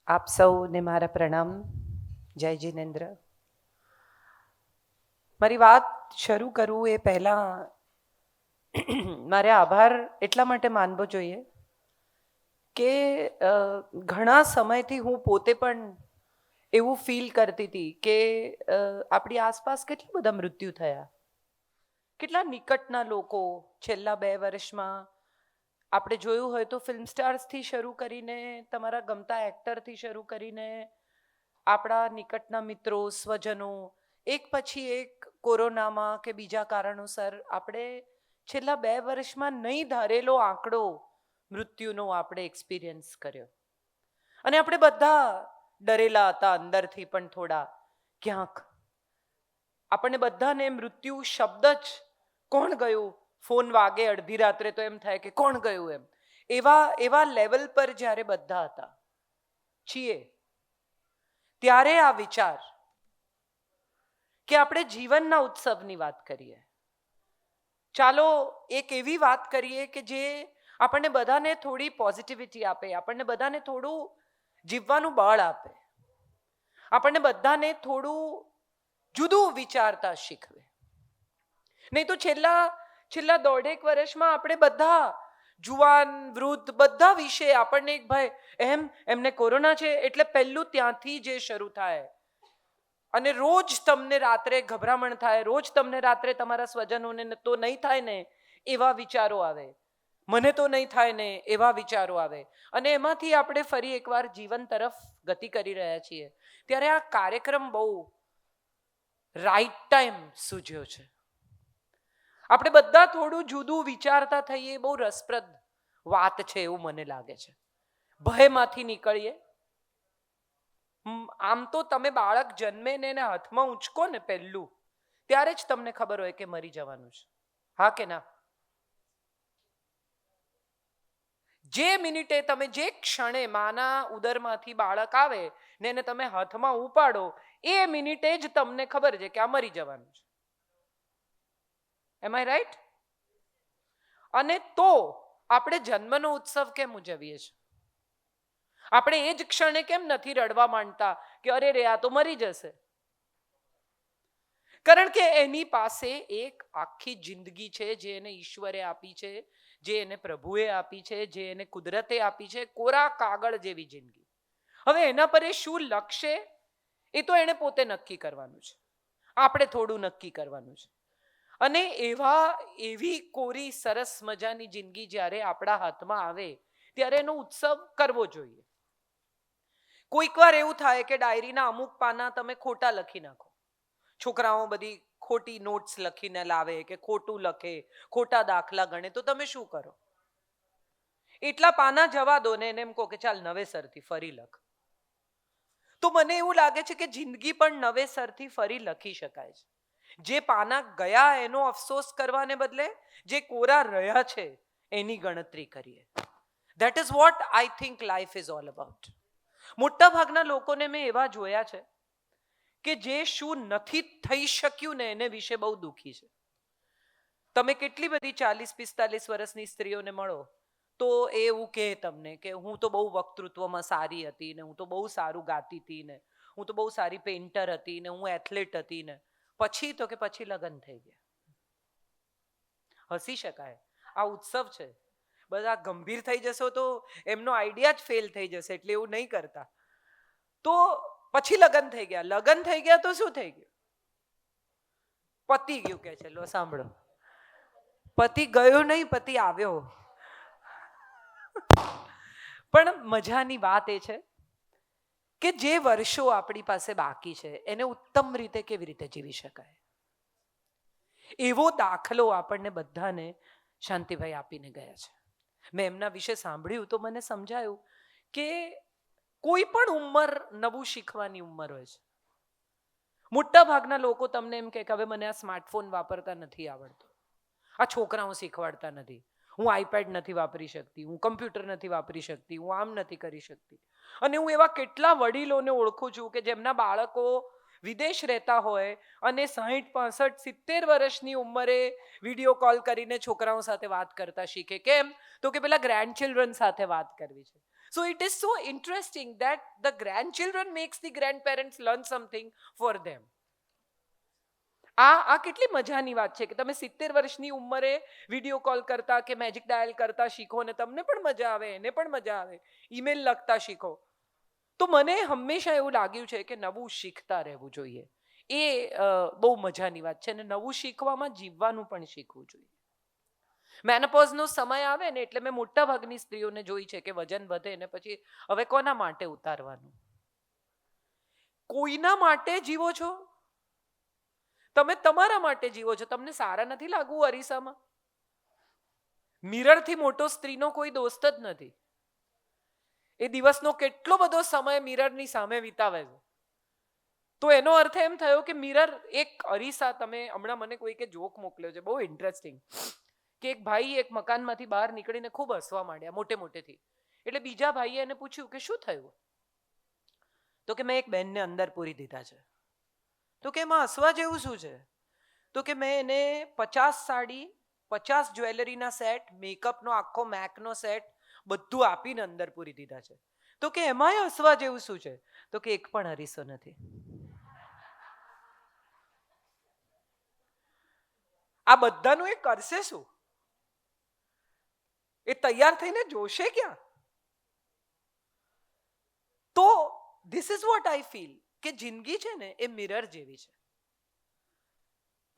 આપ સૌને મારા પ્રણામ. જય જિનેન્દ્ર. મારી વાત શરૂ કરું એ પહેલાં મારે આભાર એટલા માટે માનવો જોઈએ કે ઘણા સમયથી હું પોતે પણ એવું ફીલ કરતી હતી કે આપણી આસપાસ કેટલા બધા મૃત્યુ થયા, કેટલા નિકટના લોકો છેલ્લા 2 વર્ષમાં આપણે જોયું હોય તો ફિલ્મ સ્ટાર્સથી શરૂ કરીને તમારા ગમતા એક્ટરથી શરૂ કરીને આપણા નિકટના મિત્રો, સ્વજનો, એક પછી એક કોરોનામાં કે બીજા કારણોસર આપણે છેલ્લા 2 વર્ષમાં નહીં ધારેલો આંકડો મૃત્યુનો આપણે એક્સપિરિયન્સ કર્યો. અને આપણે બધા ડરેલા હતા અંદરથી પણ થોડા ક્યાંક. આપણને બધાને મૃત્યુ શબ્દ જ કોણ ગયું, ફોન વાગે અડધી રાત્રે તો એમ થાય કે કોણ ગયું એમ. એવા લેવલ પર જ્યારે બધા હતા છીએ ત્યારે આ વિચાર કે આપણે જીવનના ઉત્સવની વાત કરીએ. ચાલો એક એવી વાત કરીએ કે જે આપણને બધાને થોડી પોઝિટિવિટી આપે, આપણને બધાને થોડું જીવવાનું બળ આપે, આપણને બધાને થોડું જુદું વિચારતા શીખવે. નહીં તો છેલ્લા 1.5 વર્ષમાં આપણે બધા જુવાન, વૃદ્ધ બધા વિશે આપણને એક ભય, એમને કોરોના છે એટલે પહેલું ત્યાંથી જે શરૂ થાય. અને રોજ તમને રાત્રે ગભરામણ થાય, રોજ તમને રાત્રે તમારા સ્વજનોને તો નહીં થાય ને એવા વિચારો આવે, મને તો નહીં થાય ને એવા વિચારો આવે. અને એમાંથી આપણે ફરી એકવાર જીવન તરફ ગતિ કરી રહ્યા છીએ. ત્યારે આ કાર્યક્રમ બહુ રાઈટ ટાઈમ સૂઝ્યો છે. આપણે બધા થોડું જુદું વિચારતા થઈએ, બહુ રસપ્રદ વાત છે એવું મને લાગે છે. ભયમાંથી નીકળીએ. આમ તો તમે બાળક જન્મે ને એને હાથમાં ઉંચકો ને પહેલું, ત્યારે જ તમને ખબર હોય કે મરી જવાનું છે, હા કે ના? જે મિનિટે તમે, જે ક્ષણે માના ઉદરમાંથી બાળક આવે ને એને તમે હાથમાં ઉપાડો, એ મિનિટે જ તમને ખબર છે કે આ મરી જવાનું છે. એમ આઈ રાઈટ? અને તો આપણે જન્મનો ઉત્સવ કેમ ઉજવીએ છીએ? આપણે એ જ ક્ષણે કેમ નથી રડવા માંડતા કે અરે રે આ તો મરી જશે? કારણ કે એની પાસે એક આખી જિંદગી છે જે એને ઈશ્વરે આપી છે, જે એને પ્રભુએ આપી છે, જે એને કુદરતે આપી છે, કોરા કાગળ જેવી જિંદગી. હવે એના પર એ શું લખશે એ તો એને પોતે નક્કી કરવાનું છે, આપણે થોડું નક્કી કરવાનું છે. અને એવી કોરી સરસ મજાની જિંદગી જ્યારે આપણા હાથમાં આવે ત્યારે એનો ઉત્સવ કરવો જોઈએ. કોઈક વાર એવું થાય કે ડાયરીના અમુક પાના તમે ખોટા લખી નાખો. છોકરાઓ બધી ખોટી નોટ્સ લખીને લાવે કે ખોટું લખે, ખોટા દાખલા ગણે, તો તમે શું કરો? એટલા પાના જવા દો ને એને એમ કહો કે ચાલ નવેસરથી ફરી લખ. તો મને એવું લાગે છે કે જિંદગી પણ નવેસરથી ફરી લખી શકાય છે. જે પાના ગયા એનો અફસોસ કરવાને બદલે જે કોરા રહ્યા છે એની ગણતરી કરીએ. That is what I think life is all about. મોટા ભાગના લોકોને મેં એવા જોયા છે કે જે શું નથી થઈ શક્યું ને એને વિશે બહુ દુઃખી છે. તમે કેટલી બધી 40-45 વર્ષની સ્ત્રીઓને મળો તો એવું કહે તમને કે હું તો બહુ વક્તૃત્વમાં સારી હતી ને, હું તો બહુ સારું ગાતી હતી ને, હું તો બહુ સારી પેઇન્ટર હતી ને, હું એથ્લેટ હતી ને. પછી તો કે પછી લગ્ન થઈ ગયા. હસી શકાય, આ ઉત્સવ છે. બધા ગંભીર થઈ જશો તો એમનો આઈડિયા જ ફેલ થઈ જશે, એટલે એવું નહીં કરતા. તો પછી લગ્ન થઈ ગયા. લગ્ન થઈ ગયા તો શું થઈ ગયું? પતિ ગયું કે છે. લો સાંભળો, પતિ ગયો નહીં, પતિ આવ્યો. પણ મજાની વાત એ છે કે જે વર્ષો આપણી પાસે બાકી છે એને ઉત્તમ રીતે કેવી રીતે જીવી શકાય, એવો દાખલો આપણને બધાને શાંતિભાઈ આપીને ગયા છે. મેં એમના વિશે સાંભળ્યું તો મને સમજાયું કે કોઈ પણ ઉંમર નવું શીખવાની ઉંમર હોય છે. મોટા ભાગના લોકો તમને એમ કે હવે મને આ સ્માર્ટફોન વાપરતા નથી આવડતો, આ છોકરાઓ શીખવાડતા નથી, હું આઈપેડ નથી વાપરી શકતી, હું કમ્પ્યુટર નથી વાપરી શકતી, હું આમ નથી કરી શકતી. અને હું એવા કેટલા વડીલોને ઓળખું છું કે જેમના બાળકો વિદેશ રહેતા હોય અને 60, 65, 70 વર્ષની ઉંમરે વિડીયો કોલ કરીને છોકરાઓ સાથે વાત કરતા શીખે. કેમ? તો કે પેલા ગ્રેન્ડ ચિલ્ડ્રન સાથે વાત કરવી છે. So it is so interesting that the grandchildren makes the grandparents learn something for them. આ કેટલી મજાની વાત છે કે તમે 70 વર્ષની ઉંમરે વિડીયો કોલ કરતા કે મેજિક ડાયલ કરતા શીખો ને તમને પણ મજા આવે, એને પણ મજા આવે, ઈમેલ લખતા શીખો. તો મને હંમેશા એવું લાગ્યું છે કે નવું શીખતા રહેવું જોઈએ. એ બહુ મજાની વાત છે, અને નવું શીખવામાં જીવવાનું પણ શીખવું જોઈએ. મેનોપોઝનો સમય આવે ને એટલે મેં મોટા ભાગની સ્ત્રીઓને જોઈ છે કે વજન વધે ને પછી હવે કોના માટે ઉતારવાનું? કોઈના માટે જીવો છો? તમે તમારા માટે જીવો છો. તમને સારા નથી લાગવું અરીસામાં? મિરરથી મોટો સ્ત્રીનો કોઈ દોસ્ત જ નથી. એ દિવસનો કેટલો બધો સમય મિરરની સામે વિતાવે છે. તો એનો અર્થ એમ થયો કે મિરર એક અરીસા, તમે હમણાં મને કોઈકે જોક મોકલ્યો છે બહુ ઇન્ટરેસ્ટિંગ, કે એક ભાઈ એક મકાનમાંથી બહાર નીકળીને ખૂબ હસવા માંડ્યા મોટે મોટેથી. એટલે બીજા ભાઈએ એને પૂછ્યું કે શું થયું? તો કે મેં એક બેનને અંદર પૂરી દીધા છે. તો કે એમાં હસવા જેવું શું છે? તો કે મેં એને 50 સાડી, 50 જ્વેલરીના સેટ, મેકઅપનો આખો મેકનો સેટ બધું આપીને અંદર પૂરી દીધા છે. તો કે એમાંય હસવા જેવું શું છે? તો કે એક પણ અરીસો નથી. આ બધાનું એ કરશે શું? એ તૈયાર થઈને જોશે ક્યાં? તો this is what I feel કે જિંદગી છે ને એ મિરર જેવી છે.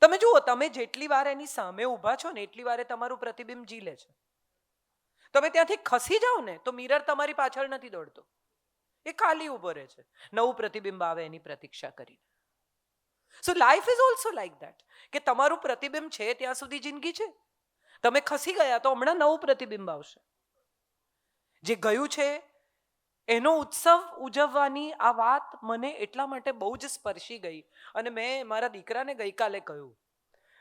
તમે જુઓ, તમે જેટલી વાર એની સામે ઊભા છો ને એટલી વાર તમારું પ્રતિબિંબ ઝીલે છે. તમે ત્યાંથી ખસી જાઓ ને તો મિરર તમારી પાછળ નથી દોડતો, એ ખાલી ઊભો રહે છે નવું પ્રતિબિંબ આવે એની પ્રતીક્ષા કરીને. So life is also like that કે તમારું પ્રતિબિંબ છે ત્યાં સુધી જિંદગી છે. તમે ખસી ગયા તો હમણાં નવું પ્રતિબિંબ આવશે. જે ગયું છે એનો ઉત્સવ ઉજવવાની આ વાત મને એટલા માટે બહુ જ સ્પર્શી ગઈ. અને મેં મારા દીકરાને ગઈકાલે કહ્યું,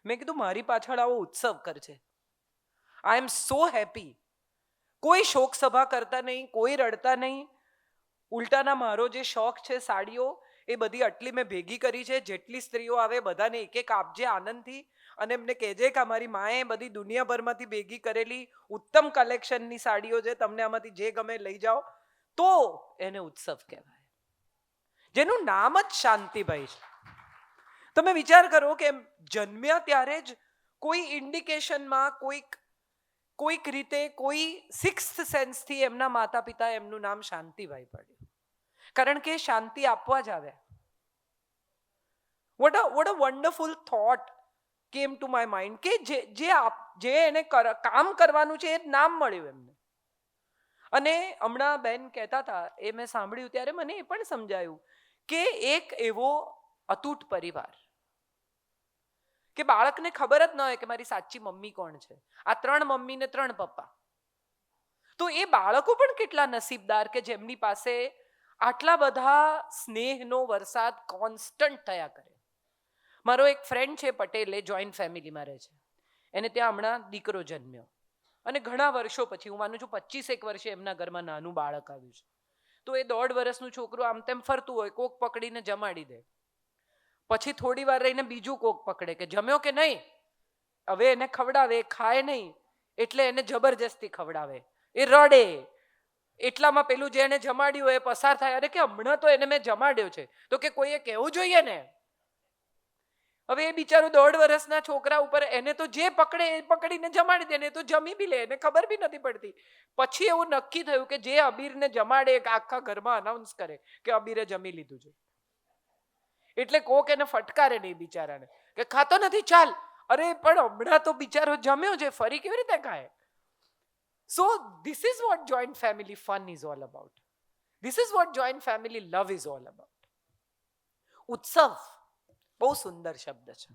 મેં કીધું મારી પાછળ આવો ઉત્સવ કરજે. આઈ એમ સો હેપી. કોઈ શોક સભા કરતા નહીં, કોઈ રડતા નહીં. ઉલટાના મારો જે શોખ છે સાડીઓ, એ બધી આટલી મેં ભેગી કરી છે. જેટલી સ્ત્રીઓ આવે બધાને એક એક આપજે આનંદથી, અને એમને કહેજે કે અમારી માએ બધી દુનિયાભરમાંથી ભેગી કરેલી ઉત્તમ કલેક્શનની સાડીઓ છે, તમને આમાંથી જે ગમે લઈ જાઓ. તો એને ઉત્સવ કહેવાય, જેનું નામ જ શાંતિભાઈ છે. તમે વિચાર કરો કે જન્મ્યા ત્યારે જ કોઈ ઇન્ડિકેશનમાં કોઈક રીતે કોઈ સિક્સ્થ સેન્સથી એમના માતા પિતા એમનું નામ શાંતિભાઈ પડ્યું, કારણ કે શાંતિ આપવા જ આવ્યા. What a wonderful thought came to my mind કે જે એને કામ કરવાનું છે એ જ નામ મળ્યું એમને. અને હમણાં બેન કહેતા હતા, એ મેં સાંભળ્યું ત્યારે મને એ પણ સમજાયું કે એક એવો અતૂટ પરિવાર કે બાળકને ખબર જ ન હોય કે મારી સાચી મમ્મી કોણ છે. આ 3 મમ્મી ને 3 પપ્પા. તો એ બાળકો પણ કેટલા નસીબદાર કે જેમની પાસે આટલા બધા સ્નેહનો વરસાદ કોન્સ્ટન્ટ થયા કરે. મારો એક ફ્રેન્ડ છે પટેલ, એ જોઈન્ટ ફેમિલીમાં રહે છે. એને ત્યાં હમણાં દીકરો જન્મ્યો અને ઘણા વર્ષો પછી, હું માનું છું 25 વર્ષે એમના ઘરમાં નાનું બાળક આવ્યું છે. તો એ 1.5 વર્ષનું છોકરું આમ તેમ ફરતું હોય, કોક પકડીને જમાડી દે. પછી થોડી વાર રહીને બીજું કોક પકડે કે જમ્યો કે નહીં, હવે એને ખવડાવે, ખાય નહીં એટલે એને જબરજસ્તી ખવડાવે, એ રડે. એટલામાં પેલું જે એને જમાડ્યું હોય એ પસાર થાય, અરે કે હમણાં તો એને મેં જમાડ્યો છે. તો કે કોઈએ કહેવું જોઈએ ને. હવે એ બિચારું 1.5 વર્ષના છોકરા ઉપર એને તો જે પકડે એ પકડીને જમાડી દે ને, તો જમી બી લે, એને ખબર બી નથી પડતી. પછી એવું નક્કી થયું કે જે અબીરને જમાડે આખા ઘરમાં અનાઉન્સ કરે કે અબીરે જમી લીધું છે. એટલે કોક એને ફટકારે નહીં બિચારાને કે ખાતો નથી, ચાલ. અરે પણ હમણાં તો બિચારો જમ્યો છે, ફરી કેવી રીતે ખાય? So this is what joint family fun is all about. This is what joint family love is all about. ઉત્સવ બહુ સુંદર શબ્દ છે.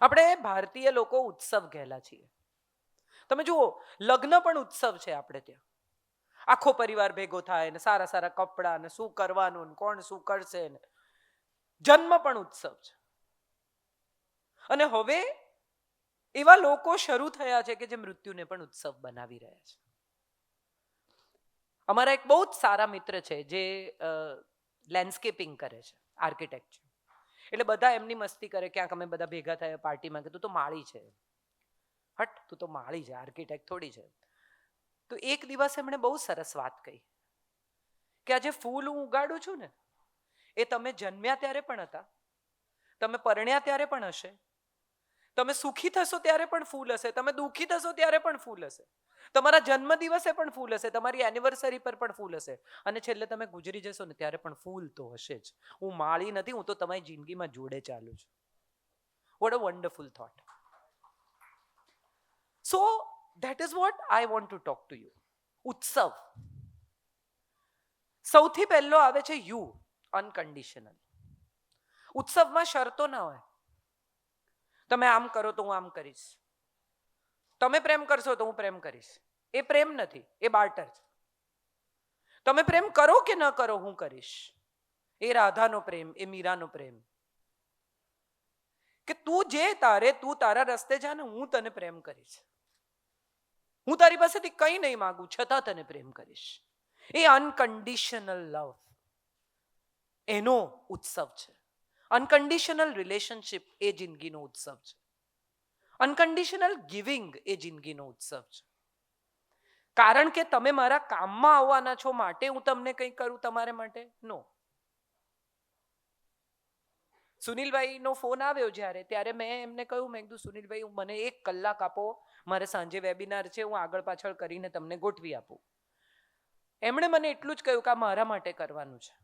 આપણે ભારતીય લોકો ઉત્સવ કહેલા છીએ. તમે જુઓ, લગ્ન પણ ઉત્સવ છે આપણે ત્યાં. આખો પરિવાર ભેગો થાય ને સારા સારા કપડાં ને શું કરવાનું ને કોણ શું કરશે ને. જન્મ પણ ઉત્સવ છે. અને હવે એવા લોકો શરૂ થયા છે કે જે મૃત્યુને પણ ઉત્સવ બનાવી રહ્યા છે. અમારા એક બહુ જ સારા મિત્ર છે જે લેન્ડસ્કેપિંગ કરે છે, આર્કિટેક્ટ છે. એટલે બધા એમની મસ્તી કરે, ક્યાંક અમે બધા ભેગા થયા પાર્ટીમાં કે તું તો માળી છે. હટ, તું તો માળી છે, આર્કિટેક્ટ થોડી છે. તો એક દિવસ એમણે બહુ સરસ વાત કહી કે આ જે ફૂલ હું ઉગાડું છું ને એ તમે જન્મ્યા ત્યારે પણ હતા, તમે પરણ્યા ત્યારે પણ હશે, તમે સુખી થશો ત્યારે પણ ફૂલ હશે, તમે દુઃખી થશો ત્યારે પણ ફૂલ હશે, તમારા જન્મ દિવસે પણ ફૂલ હશે, તમારી એનિવર્સરી પર પણ ફૂલ હશે, અને છેલ્લે તમે ગુજરી જશો ને ત્યારે પણ ફૂલ તો હશે જ. હું માળી નથી, હું તો તમારી જિંદગીમાં જોડે ચાલું છું. What a wonderful thought. So that is what I want to talk to you. ઉત્સવ. સૌથી પહેલો આવે છે યુ, અનકન્ડિશનલ. ઉત્સવમાં શરતો ના હોય. તમે આમ કરો તો હું આમ કરીશ, તમે પ્રેમ કરશો તો હું પ્રેમ કરીશ. એ પ્રેમ નથી, એ બાર્ટર છે. તમે પ્રેમ કરો કે ન કરો હું કરીશ. એ રાધાનો પ્રેમ, એ મીરાનો પ્રેમ. કે તું તારા રસ્તે જા ને, હું તને પ્રેમ કરીશ. હું તારી પાસેથી કંઈ નહીં માંગુ, છતાં તને પ્રેમ કરીશ. એ અનકન્ડિશનલ લવ, એનો ઉત્સવ છે. અનકન્ડિશનલ રિલેશનશિપ એ જિંદગીનો ઉત્સવ છે. અનકન્ડિશનલ ગિવિંગ એ જિંદગીનો ઉત્સવ છે. કારણ કે તમે મારા કામમાં આવવાના છો માટે હું તમને કંઈ કરું તમારે માટે? નો. સુનિલભાઈનો ફોન આવ્યો ત્યારે મેં એમને કહ્યું, મેં કીધું સુનિલભાઈ મને 1 કલાક આપો, મારે સાંજે વેબિનાર છે, હું આગળ પાછળ કરીને તમને ગોઠવી આપું. એમણે મને એટલું જ કહ્યું કે આ મારા માટે કરવાનું છે.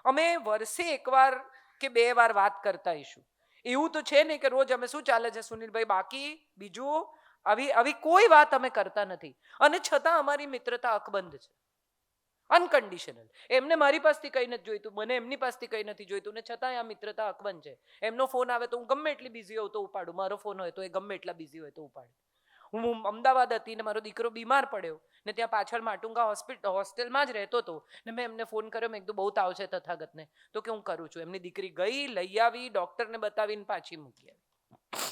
અમે વર્ષે 1 વાર કે 2 વાર વાત કરતા હઈશું. એવું તો છે નહીં કે રોજ અમે શું ચાલે છે સુનિલભાઈ, બાકી બીજું આવી કોઈ વાત અમે કરતા નથી. અને છતાં અમારી મિત્રતા અકબંધ છે, અનકન્ડિશનલ. એમને મારી પાસેથી કંઈ નથી જોઈતું, મને એમની પાસેથી કંઈ નથી જોઈતું, ને છતાંય આ મિત્રતા અકબંધ છે. એમનો ફોન આવે તો હું ગમે એટલી બિઝી હોઉં તો ઉપાડું, મારો ફોન હોય તો એ ગમે એટલા બિઝી હોય તો ઉપાડે. હું અમદાવાદ હતી ને મારો દીકરો બીમાર પડ્યો ને ત્યાં પાછળ માટુંગા હોસ્ટેલમાં જ રહેતો હતો, ને મેં એમને ફોન કર્યો, મેં કીધું બહુ તાવ છે તથાગતને, તો કે હું કરું છું. એમની દીકરી ગઈ, લઈ આવી, ડોક્ટરને બતાવીને પાછી મૂકી આવી.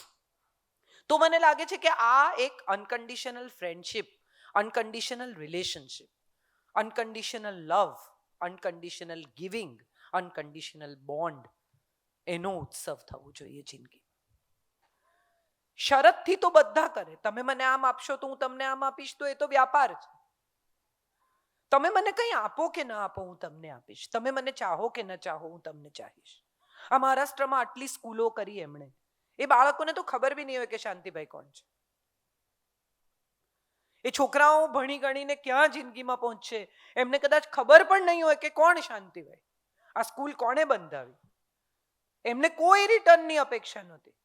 તો મને લાગે છે કે આ એક unconditional friendship, unconditional relationship, unconditional love, unconditional giving, unconditional bond, એનો ઉત્સવ થવો જોઈએ જિંદગી. શરતથી તો બધા કરે, તમે મને આમ આપશો તો હું તમને આમ આપીશ, તો એ તો વ્યાપાર છે. તમે મને કંઈ આપો કે ન આપો હું તમને આપીશ, તમે મને ચાહો કે ન ચાહો હું તમને ચાહીશ. આ મહારાષ્ટ્રમાં આટલી સ્કૂલો કરી એમણે, એ બાળકોને તો ખબર બી નહીં હોય કે શાંતિભાઈ કોણ છે. એ છોકરાઓ ભણી ગણીને ક્યાં જિંદગીમાં પહોંચશે એમને કદાચ ખબર પણ નહીં હોય કે કોણ શાંતિભાઈ, આ સ્કૂલ કોણે બંધાવી. એમને કોઈ રિટર્નની અપેક્ષા નહોતી,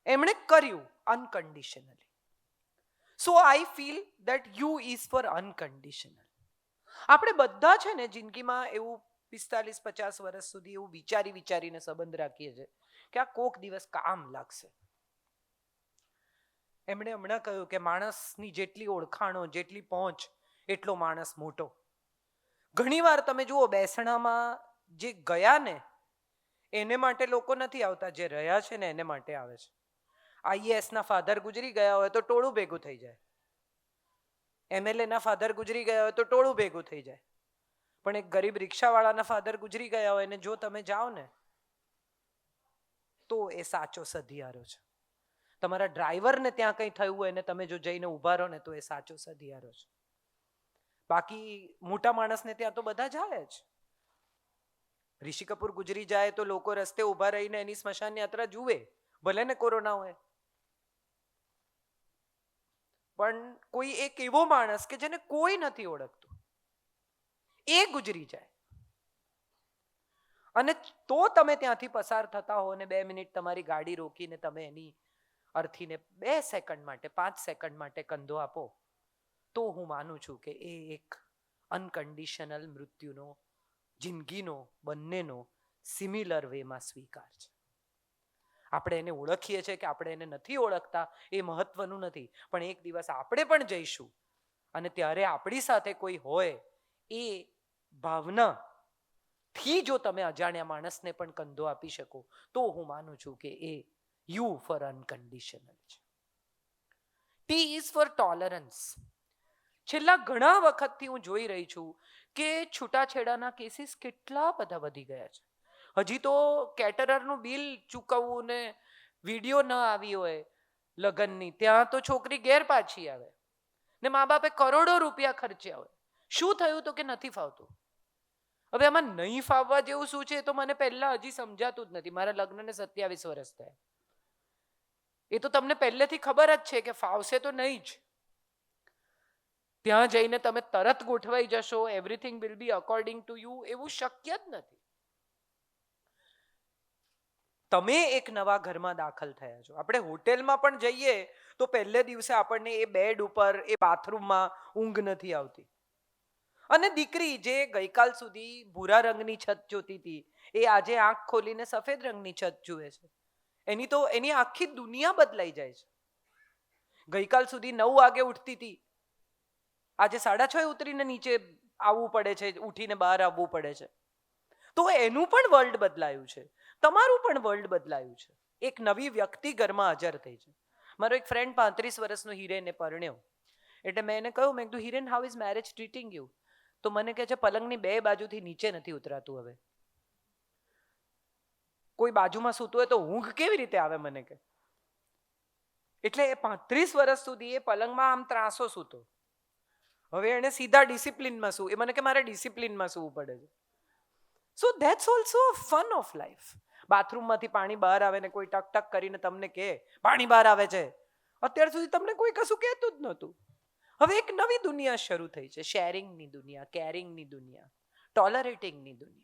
એમણે કર્યું unconditionally. So I feel that you is for unconditional. આપણે બધા છે ને જિંદગીમાં એવું 45-50 વર્ષ સુધી એવું વિચારીને સંબંધ રાખીએ છીએ કે આ કોક દિવસ કામ લાગશે. એમણે હમણાં કહ્યું કે માણસની જેટલી ઓળખાણો, જેટલી પહોંચ, એટલો માણસ મોટો. ઘણીવાર તમે જુઓ બેસણામાં જે ગયા ને એને માટે લોકો નથી આવતા, જે રહ્યા છે ને એને માટે આવે છે. આઈએએસના ફાધર ગુજરી ગયા હોય તો ટોળું ભેગું થઈ જાય, એમએલએના ફાધર ગુજરી ગયા હોય તો ટોળું ભેગું થઈ જાય. પણ એક ગરીબ રિક્ષાવાળાના ફાધર ગુજરી ગયા હોય ને જો તમે જાઓ ને તો એ સાચો સધિયારો છે. તમારા ડ્રાઈવરને ત્યાં કંઈ થયું હોય ને તમે જો જઈને ઊભા રહો ને તો એ સાચો સધિયારો છે. બાકી મોટા માણસને ત્યાં તો બધા જાય જ. ઋષિ કપૂર ગુજરી જાય તો લોકો રસ્તે ઊભા રહીને એની સ્મશાન યાત્રા જુએ, ભલે ને કોરોના હોય. પણ કોઈ એક એવો માણસ કે જેને કોઈ નથી ઓળખતું એ ગુજરી જાય અને તો તમે ત્યાંથી પસાર થતા હો ને 2 મિનિટ તમારી ગાડી રોકીને તમે એની અર્થીને 2 સેકન્ડ માટે, 5 સેકન્ડ માટે કંધો આપો, તો હું માનું છું કે એ એક અનકન્ડિશનલ મૃત્યુનો, જિંદગીનો, બંનેનો સિમિલર વેમાં સ્વીકાર છે. આપણે એને ઓળખીએ છીએ કે આપણે એને નથી ઓળખતા એ મહત્વનું નથી, પણ એક દિવસ આપણે પણ જઈશું અને ત્યારે આપણી સાથે કોઈ હોય એ ભાવનાથી જો તમે અજાણ્યા માણસને પણ કંધો આપી શકો તો હું માનું છું કે એ યુ ફોર અનકન્ડિશનલ છે. T is four tolerance. છેલ્લા ઘણા વખતથી હું જોઈ રહી છું કે છૂટાછેડાના કેસીસ કેટલા બધા વધી ગયા છે. હજી તો કેટરરનું બિલ ચૂકવવું ને વિડીયો ન આવી હોય લગ્નની ત્યાં તો છોકરી ઘેર પાછી આવે ને મા બાપે કરોડો રૂપિયા ખર્ચ્યા હોય, શું થયું તો કે નથી ફાવતું. હવે આમાં નહીં ફાવવા જેવું શું છે એ તો મને પહેલા હજી સમજાતું જ નથી. મારા લગ્નને 27 વર્ષ થયા. એ તો તમને પહેલેથી ખબર જ છે કે ફાવશે તો નહીં જ. ત્યાં જઈને તમે તરત ગોઠવાઈ જશો, everything will be according to you, એવું શક્ય જ નથી. તમે એક નવા ઘરમાં દાખલ થયા છો. આપણે હોટેલમાં પણ જઈએ તો પહેલે દિવસે આપણને એ બેડ ઉપર, એ બાથરૂમમાં ઊંઘ નથી આવતી. અને દીકરી જે ગઈકાલ સુધી ભૂરા રંગની છત જોતી હતી, એ આજે આંખ ખોલીને સફેદ રંગની છત જુએ છે. એની આખી દુનિયા બદલાઈ જાય છે. ગઈકાલ સુધી 9 વાગે ઉઠતી હતી, આજે 6:30 ઉતરીને નીચે આવવું પડે છે, ઉઠીને બહાર આવવું પડે છે. તો એનું પણ વર્લ્ડ બદલાયું છે, તમારું પણ વર્લ્ડ બદલાયું છે. એક નવી વ્યક્તિ ઘરમાં હાજર થઈ છે. મારો એક ફ્રેન્ડ 35 વર્ષનો હિરેને પરણ્યો. એટલે મેં એને કહ્યું, મેં કીધું, Hiren, how is marriage treating you? તો મને કહે છે, પલંગની 2 બાજુથી નીચે નથી ઉતરાતું. હવે કોઈ બાજુમાં સૂતું હોય તો ઊંઘ કેવી રીતે આવે મને કે. એટલે એ 35 વર્ષ સુધી એ પલંગમાં આમ ત્રાસો સૂતો. હવે એને સીધા ડિસિપ્લિનમાં સૂવું. એ મને કે મારે ડિસિપ્લિનમાં સૂવું પડે છે. So that's also a fun of life. બાથરૂમમાંથી પાણી બહાર આવે ને કોઈ ટક ટક કરીને તમને કહે પાણી બહાર આવે છે. અત્યાર સુધી તમને કોઈ કશું કહેતું જ નહોતું. હવે એક નવી દુનિયા શરૂ થઈ છે, શેરિંગની દુનિયા, કેરિંગની દુનિયા, ટોલરેટિંગની દુનિયા.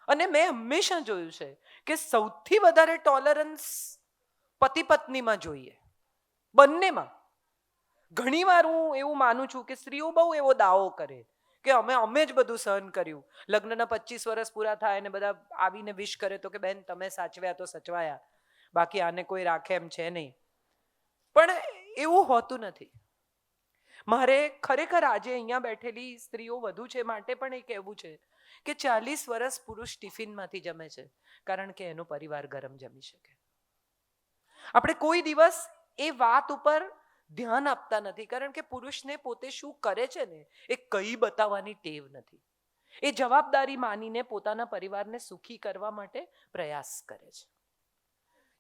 અને મેં હંમેશા જોયું છે કે સૌથી વધારે ટોલરન્સ પતિ પત્નીમાં જોઈએ, બંનેમાં. ઘણીવાર હું એવું માનું છું કે સ્ત્રીઓ બહુ એવો દાવો કરે કે અમે જ બધું સહન કર્યું. લગ્નના 25 વર્ષ પૂરા થાય અને બધા આવીને વિશ કરે તો કે બેન તમે સાચવ્યા તો સચવાયા, બાકી આને કોઈ રાખે એમ છે નહીં. પણ એવું હોતું નથી. મારે ખરેખર આજે અહીંયા બેઠેલી સ્ત્રીઓ વધુ છે માટે પણ એ કહેવું છે કે 40 વર્ષ પુરુષ ટિફિનમાંથી જમે છે કારણ કે એનો પરિવાર ગરમ જમી શકે. આપણે કોઈ દિવસ એ વાત ઉપર ધ્યાન આપતા નથી કારણ કે પુરુષને પોતે શું કરે છે ને એ કઈ બતાવવાની ટેવ નથી. એ જવાબદારી માનીને પોતાના પરિવારને સુખી કરવા માટે પ્રયાસ કરે છે.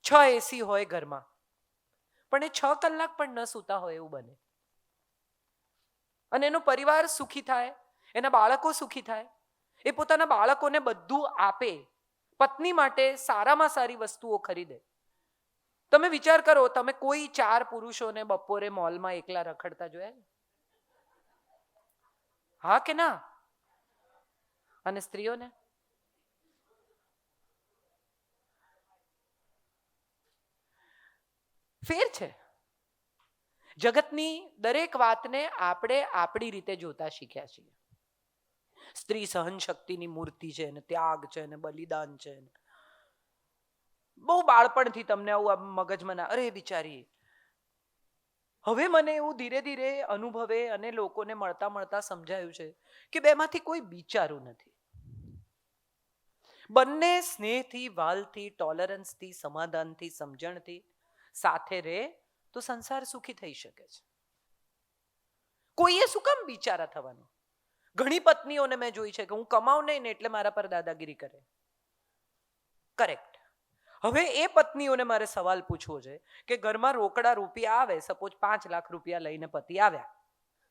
6 એસી હોય ઘરમાં, પણ એ 6 કલાક પણ ન સૂતા હોય એવું બને. અને એનો પરિવાર સુખી થાય, એના બાળકો સુખી થાય, એ પોતાના બાળકોને બધું આપે, પત્ની માટે સારામાં સારી વસ્તુઓ ખરીદે. તમે વિચાર કરો, તમે કોઈ 4 પુરુષોને બપોરે મોલમાં એકલા રખડતા જોયા? હા કે ના? અને સ્ત્રીઓને? ફેર છે. જગતની દરેક વાતને આપણે આપણી રીતે જોતા શીખ્યા છીએ. સ્ત્રી સહન શક્તિની મૂર્તિ છે ને ત્યાગ છે ને બલિદાન છે. બહુ બાળપણથી તમને આવું મગજમાં ના, અરે બિચારી. હવે મને એવું ધીરે ધીરે અનુભવે અને લોકોને મળતા મળતા સમજાયું છે કે બેમાંથી કોઈ બિચારું નથી. બંને સ્નેહથી, વાલથી, ટોલરન્સથી, સમાધાનથી, સમજણથી સાથે રહે તો સંસાર સુખી થઈ શકે છે. કોઈએ શું કામ બિચારા થવાનું? ઘણી પત્નીઓને મેં જોઈ છે કે હું કમાઉં નહીં ને એટલે મારા પર દાદાગીરી કરે. કરેક્ટ. હવે એ પત્નીઓને મારે સવાલ પૂછવો છે કે ઘરમાં રોકડા રૂપિયા આવે, સપોઝ 5 લાખ રૂપિયા લઈને પતિ આવ્યા,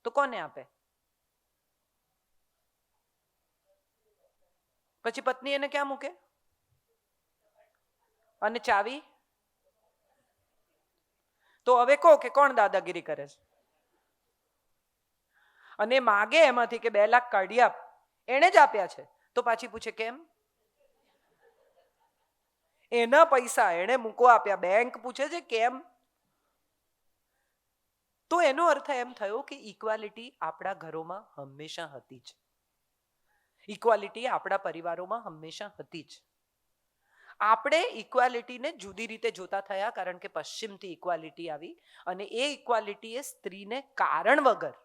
તો કોને આપે? પછી પત્ની એને ક્યાં મૂકે? અને ચાવી? તો હવે કહો કે કોણ દાદાગીરી કરે છે? અને માગે એમાંથી કે 2 લાખ કાઢી આપ, એને જ આપ્યા છે, તો પાછી પૂછે કેમ? એના પૈસા એને મૂકો આપ્યા, બેંક પૂછે છે કેમ? તો એનો અર્થ એમ થયો કે ઇક્વાલિટી આપણા ઘરોમાં હંમેશા હતી જ. ઇક્વાલિટી આપણા પરિવારોમાં હંમેશા હતી જ. આપણે ઇક્વાલિટીને જુદી રીતે જોતા થયા કારણ કે પશ્ચિમથી ઇક્વાલિટી આવી અને એ ઇક્વાલિટીએ સ્ત્રીને કારણ વગર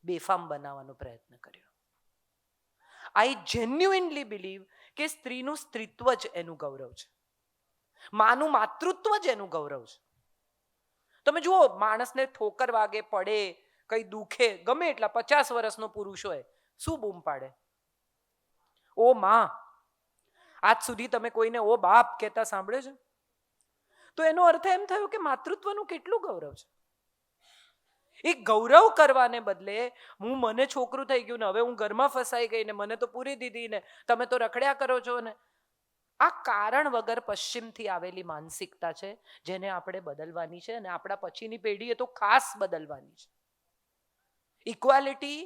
બેફામ બનાવવાનો પ્રયત્ન કર્યો. આઈ જેન્યુઇનલી બિલીવ કે સ્ત્રીનું સ્ત્રીત્વ જ એનું ગૌરવ છે. માનું માતૃત્વ જ એનું ગૌરવ છે. તમે જુઓ, માણસને ઠોકર વાગે, પડે, કઈ દુખે, ગમે એટલા 50 વર્ષનો પુરુષ હોય, શું બૂમ પાડે? ઓ માં. આજ સુધી તમે કોઈને ઓ બાપ કહેતા સાંભળ્યો છે? તો એનો અર્થ એમ થયો કે માતૃત્વનું કેટલું ગૌરવ છે. એ ગૌરવ કરવાને બદલે મને છોકરું થઈ ગયું ને હવે હું ઘરમાં ફસાઈ ગઈ ને મને તો પૂરી દીધી ને તમે તો રખડ્યા કરો છો ને, આ કારણ વગર પશ્ચિમથી આવેલી માનસિકતા છે, જેને આપણે બદલવાની છે અને આપણા પછીની પેઢીએ તો ખાસ બદલવાની છે. ઇક્વાલિટી,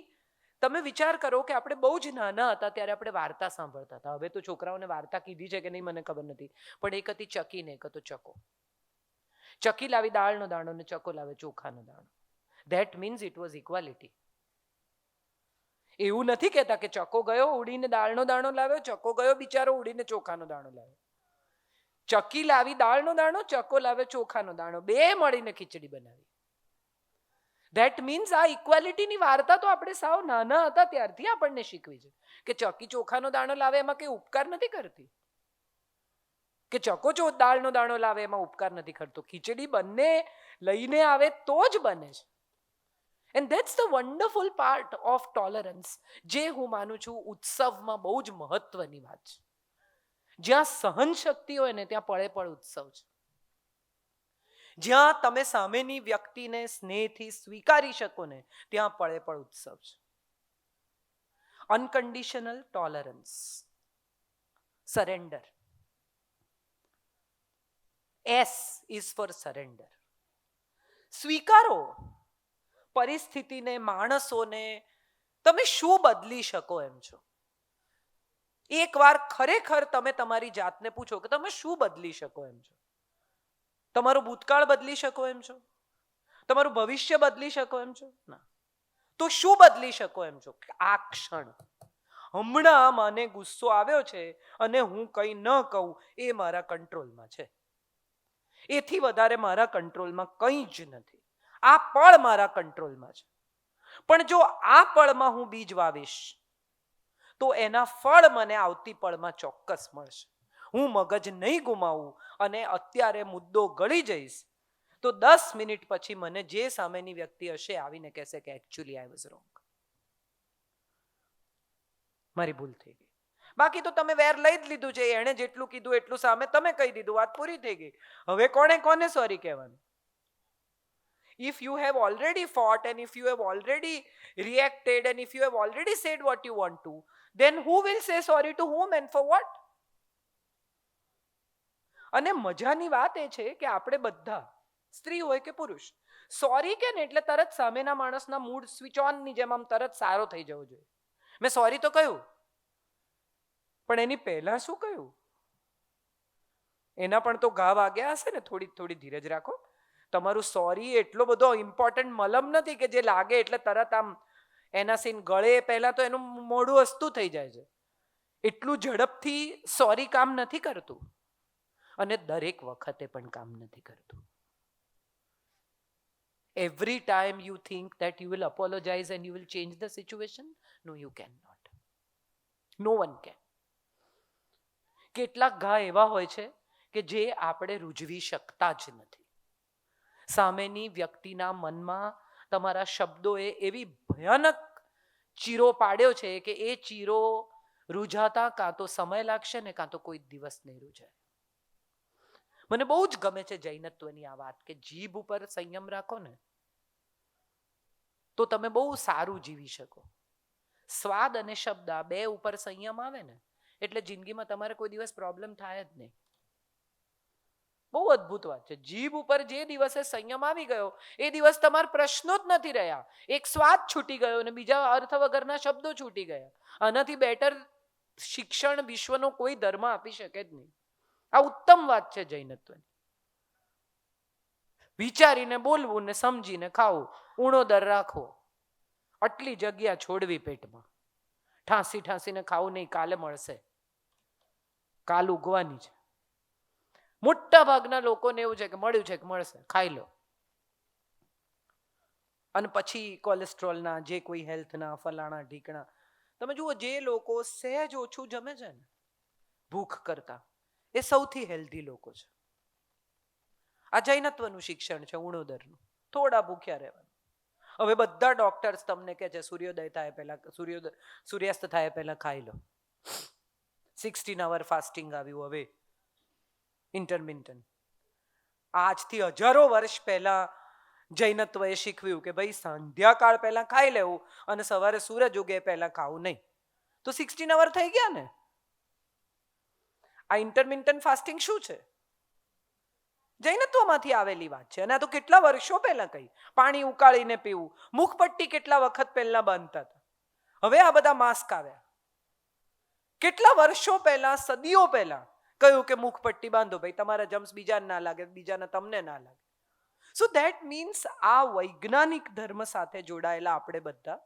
તમે વિચાર કરો કે આપણે બહુ જ નાના હતા ત્યારે આપણે વાર્તા સાંભળતા હતા. હવે તો છોકરાઓને વાર્તા કીધી છે કે નહીં મને ખબર નથી, પણ એક હતી ચકી ને એક હતો ચકો. ચકી લાવી દાળનો દાણો ને ચકો લાવે ચોખાનો દાણો. That means it was equality. એવું નથી કહેતા કે ચકો ગયો ઉડીને દાળનો દાણો લાવ્યો, ચકો ગયો બિચારો ઉડીને ચોખાનો દાણો લાવ્યો. ચકી લાવી દાળનો દાણો, ચકો લાવે ચોખાનો દાણો, બે મળીને ખીચડી બનાવી. ધેટ મીન્સ આ ઇક્વાલિટીની વાર્તા તો આપણે સાવ નાના હતા ત્યારથી આપણને શીખવી છે કે ચકી ચોખાનો દાણો લાવે એમાં કઈ ઉપકાર નથી કરતી, કે ચકો દાળનો દાણો લાવે એમાં ઉપકાર નથી કરતો. ખીચડી બંને લઈને આવે તો જ બને છે. And that's the wonderful part of tolerance, જે હું માનું છું ઉત્સવમાં બહુ જ મહત્વની વાત છે. જ્યાં સહન શક્તિ હોય ને ત્યાં પળે પળ ઉત્સવ છે. જ્યાં તમે સામેની વ્યક્તિને સ્નેહથી સ્વીકારી શકો ને ત્યાં પળે પળ ઉત્સવ છે. Unconditional tolerance, surrender. S is for surrender. સ્વીકારો પરિસ્થિતિને, માણસોને. તમે શું બદલી શકો એમ છો? એકવાર ખરેખર તમે તમારી જાતને પૂછો કે તમે શું બદલી શકો એમ છો? તમારું ભૂતકાળ બદલી શકો એમ છો? તમારું ભવિષ્ય બદલી શકો એમ છો? ના. તો શું બદલી શકો એમ છો? આ ક્ષણ, હમણાં મને ગુસ્સો આવ્યો છે અને હું કંઈ ન કહું એ મારા કંટ્રોલમાં છે. એથી વધારે મારા કંટ્રોલમાં કંઈ જ નથી. આ પળ મારા કંટ્રોલમાં છે. પણ જો આ પળમાં હું બીજ વાવીશ તો એના ફળ મને આવતી પળમાં ચોક્કસ મળશે. હું મગજ નહીં ગુમાવું અને અત્યારે મુદ્દો ગળી જઈશ તો 10 મિનિટ પછી મને જે સામેની વ્યક્તિ હશે આવીને કહેશે કે એકચ્યુઅલી આઈ વોઝ રોંગ, મારી ભૂલ થઈ ગઈ. બાકી તો તમે વેર લઈ જ લીધું છે. એણે જેટલું કીધું એટલું સામે તમે કહી દીધું, વાત પૂરી થઈ ગઈ. હવે કોને સોરી કહેવાનું? If you have already fought and if you have already reacted and if you have already said what you want to, then who will say sorry to whom and for what? અને મજાની વાત એ છે કે આપણે બધા, સ્ત્રી હોય કે પુરુષ, સોરી કે ને એટલે તરત સામેના માણસના મૂડ સ્વિચ ઓન ની જેમ આમ તરત સારો થઈ જવો જોઈએ. મેં સોરી તો કહ્યું, પણ એની પહેલા શું કહ્યું? એના પણ તો ઘા વાગ્યા હશે ને. થોડી ધીરજ રાખો. તમારું સોરી એટલો બધો ઇમ્પોર્ટન્ટ મલમ નથી કે જે લાગે એટલે તરત આમ એના સીન ગળે પહેલા તો એનું મોઢું હસતું થઈ જાય છે. એટલું ઝડપથી સોરી કામ નથી કરતું અને દરેક વખતે પણ કામ નથી કરતું. Every time you think that you will apologize and you will change the situation, no, you cannot. No one can. કેટલાક ઘા એવા હોય છે કે જે આપણે રૂઝવી શકતા જ નથી. સામેની વ્યક્તિના મનમાં તમારા શબ્દોએ એવી ભયાનક ચીરો પાડ્યો છે કે એ ચીરો રૂઝાતા કાં તો સમય લાગશે ને કાં તો કોઈ દિવસ નહીં રૂઝાય. મને બહુ જ ગમે છે જૈનત્વની આ વાત કે જીભ ઉપર સંયમ રાખો ને તો તમે બહુ સારું જીવી શકો. સ્વાદ અને શબ્દ આ બે ઉપર સંયમ આવે ને એટલે જિંદગીમાં તમારે કોઈ દિવસ પ્રોબ્લેમ થાય જ નહીં. બહુ અદ્ભુત વાત છે. જીભ ઉપર જે દિવસે સંયમ આવી ગયો એ દિવસ તમારા પ્રશ્નો જ નથી રહ્યા. એક સ્વાદ છૂટી ગયો અને બીજા અર્થ વગરના શબ્દો છૂટી ગયા. આનાથી બેટર શિક્ષણ વિશ્વનો કોઈ ધર્મ આપી શકે જ નહીં. આ ઉત્તમ વાત છે જૈનત્વની. વિચારીને બોલવું ને સમજીને ખાવું, ઉણોદર રાખવો, આટલી જગ્યા છોડવી પેટમાં. ઠાંસીને ખાવું નહીં, કાલે મળશે, કાલ ઉગવાની છે. મોટા ભાગના લોકોને એવું છે કે મળ્યું છે કે મળશે, ખાઈ લો. અને પછી કોલેસ્ટ્રોલના, જે કોઈ હેલ્થના ફલાણા ઢીકણા. તમે જુઓ જે લોકો સહેજ ઓછું જમે છે ને ભૂખ કરતા, એ સૌથી હેલ્ધી લોકો છે. આ જૈનત્વનું શિક્ષણ છે ઉણોદરનું. થોડા ભૂખ્યા રહેવાનું. હવે બધા ડોક્ટર્સ તમને કહે છે સૂર્યોદય થાય પહેલા, સૂર્યાસ્ત થાય પહેલા ખાઈ લો. 16 hour ફાસ્ટિંગ આવ્યું હવે, ઇન્ટરમિટન્ટ. આજથી હજારો વર્ષ પહેલા જૈનત્વએ શીખવ્યું કે ભાઈ સંધ્યાકાળ પહેલા ખાઈ લેવું અને સવારે સૂરજ ઉગે પહેલા ખાવું નહીં, તો 16 અવર થઈ ગયા ને. આ ઇન્ટરમિટન્ટ ફાસ્ટિંગ શું છે? જૈનત્વમાંથી આવેલી વાત છે. અને આ તો કેટલા વર્ષો પહેલા કહી. પાણી ઉકાળીને પીવું, મુખપટ્ટી કેટલા વખત પહેલા બાંધતા હતા, હવે આ બધા માસ્ક આવ્યા. કેટલા વર્ષો પહેલા, સદીઓ પહેલા કહ્યું કે મુખપટ્ટી બાંધો ભાઈ, તમારા જમ્સ બીજાને ના લાગે, બીજાને તમને ના લાગે. સો ધેટ મીન્સ આ વૈજ્ઞાનિક ધર્મ સાથે જોડાયેલા આપણે બધા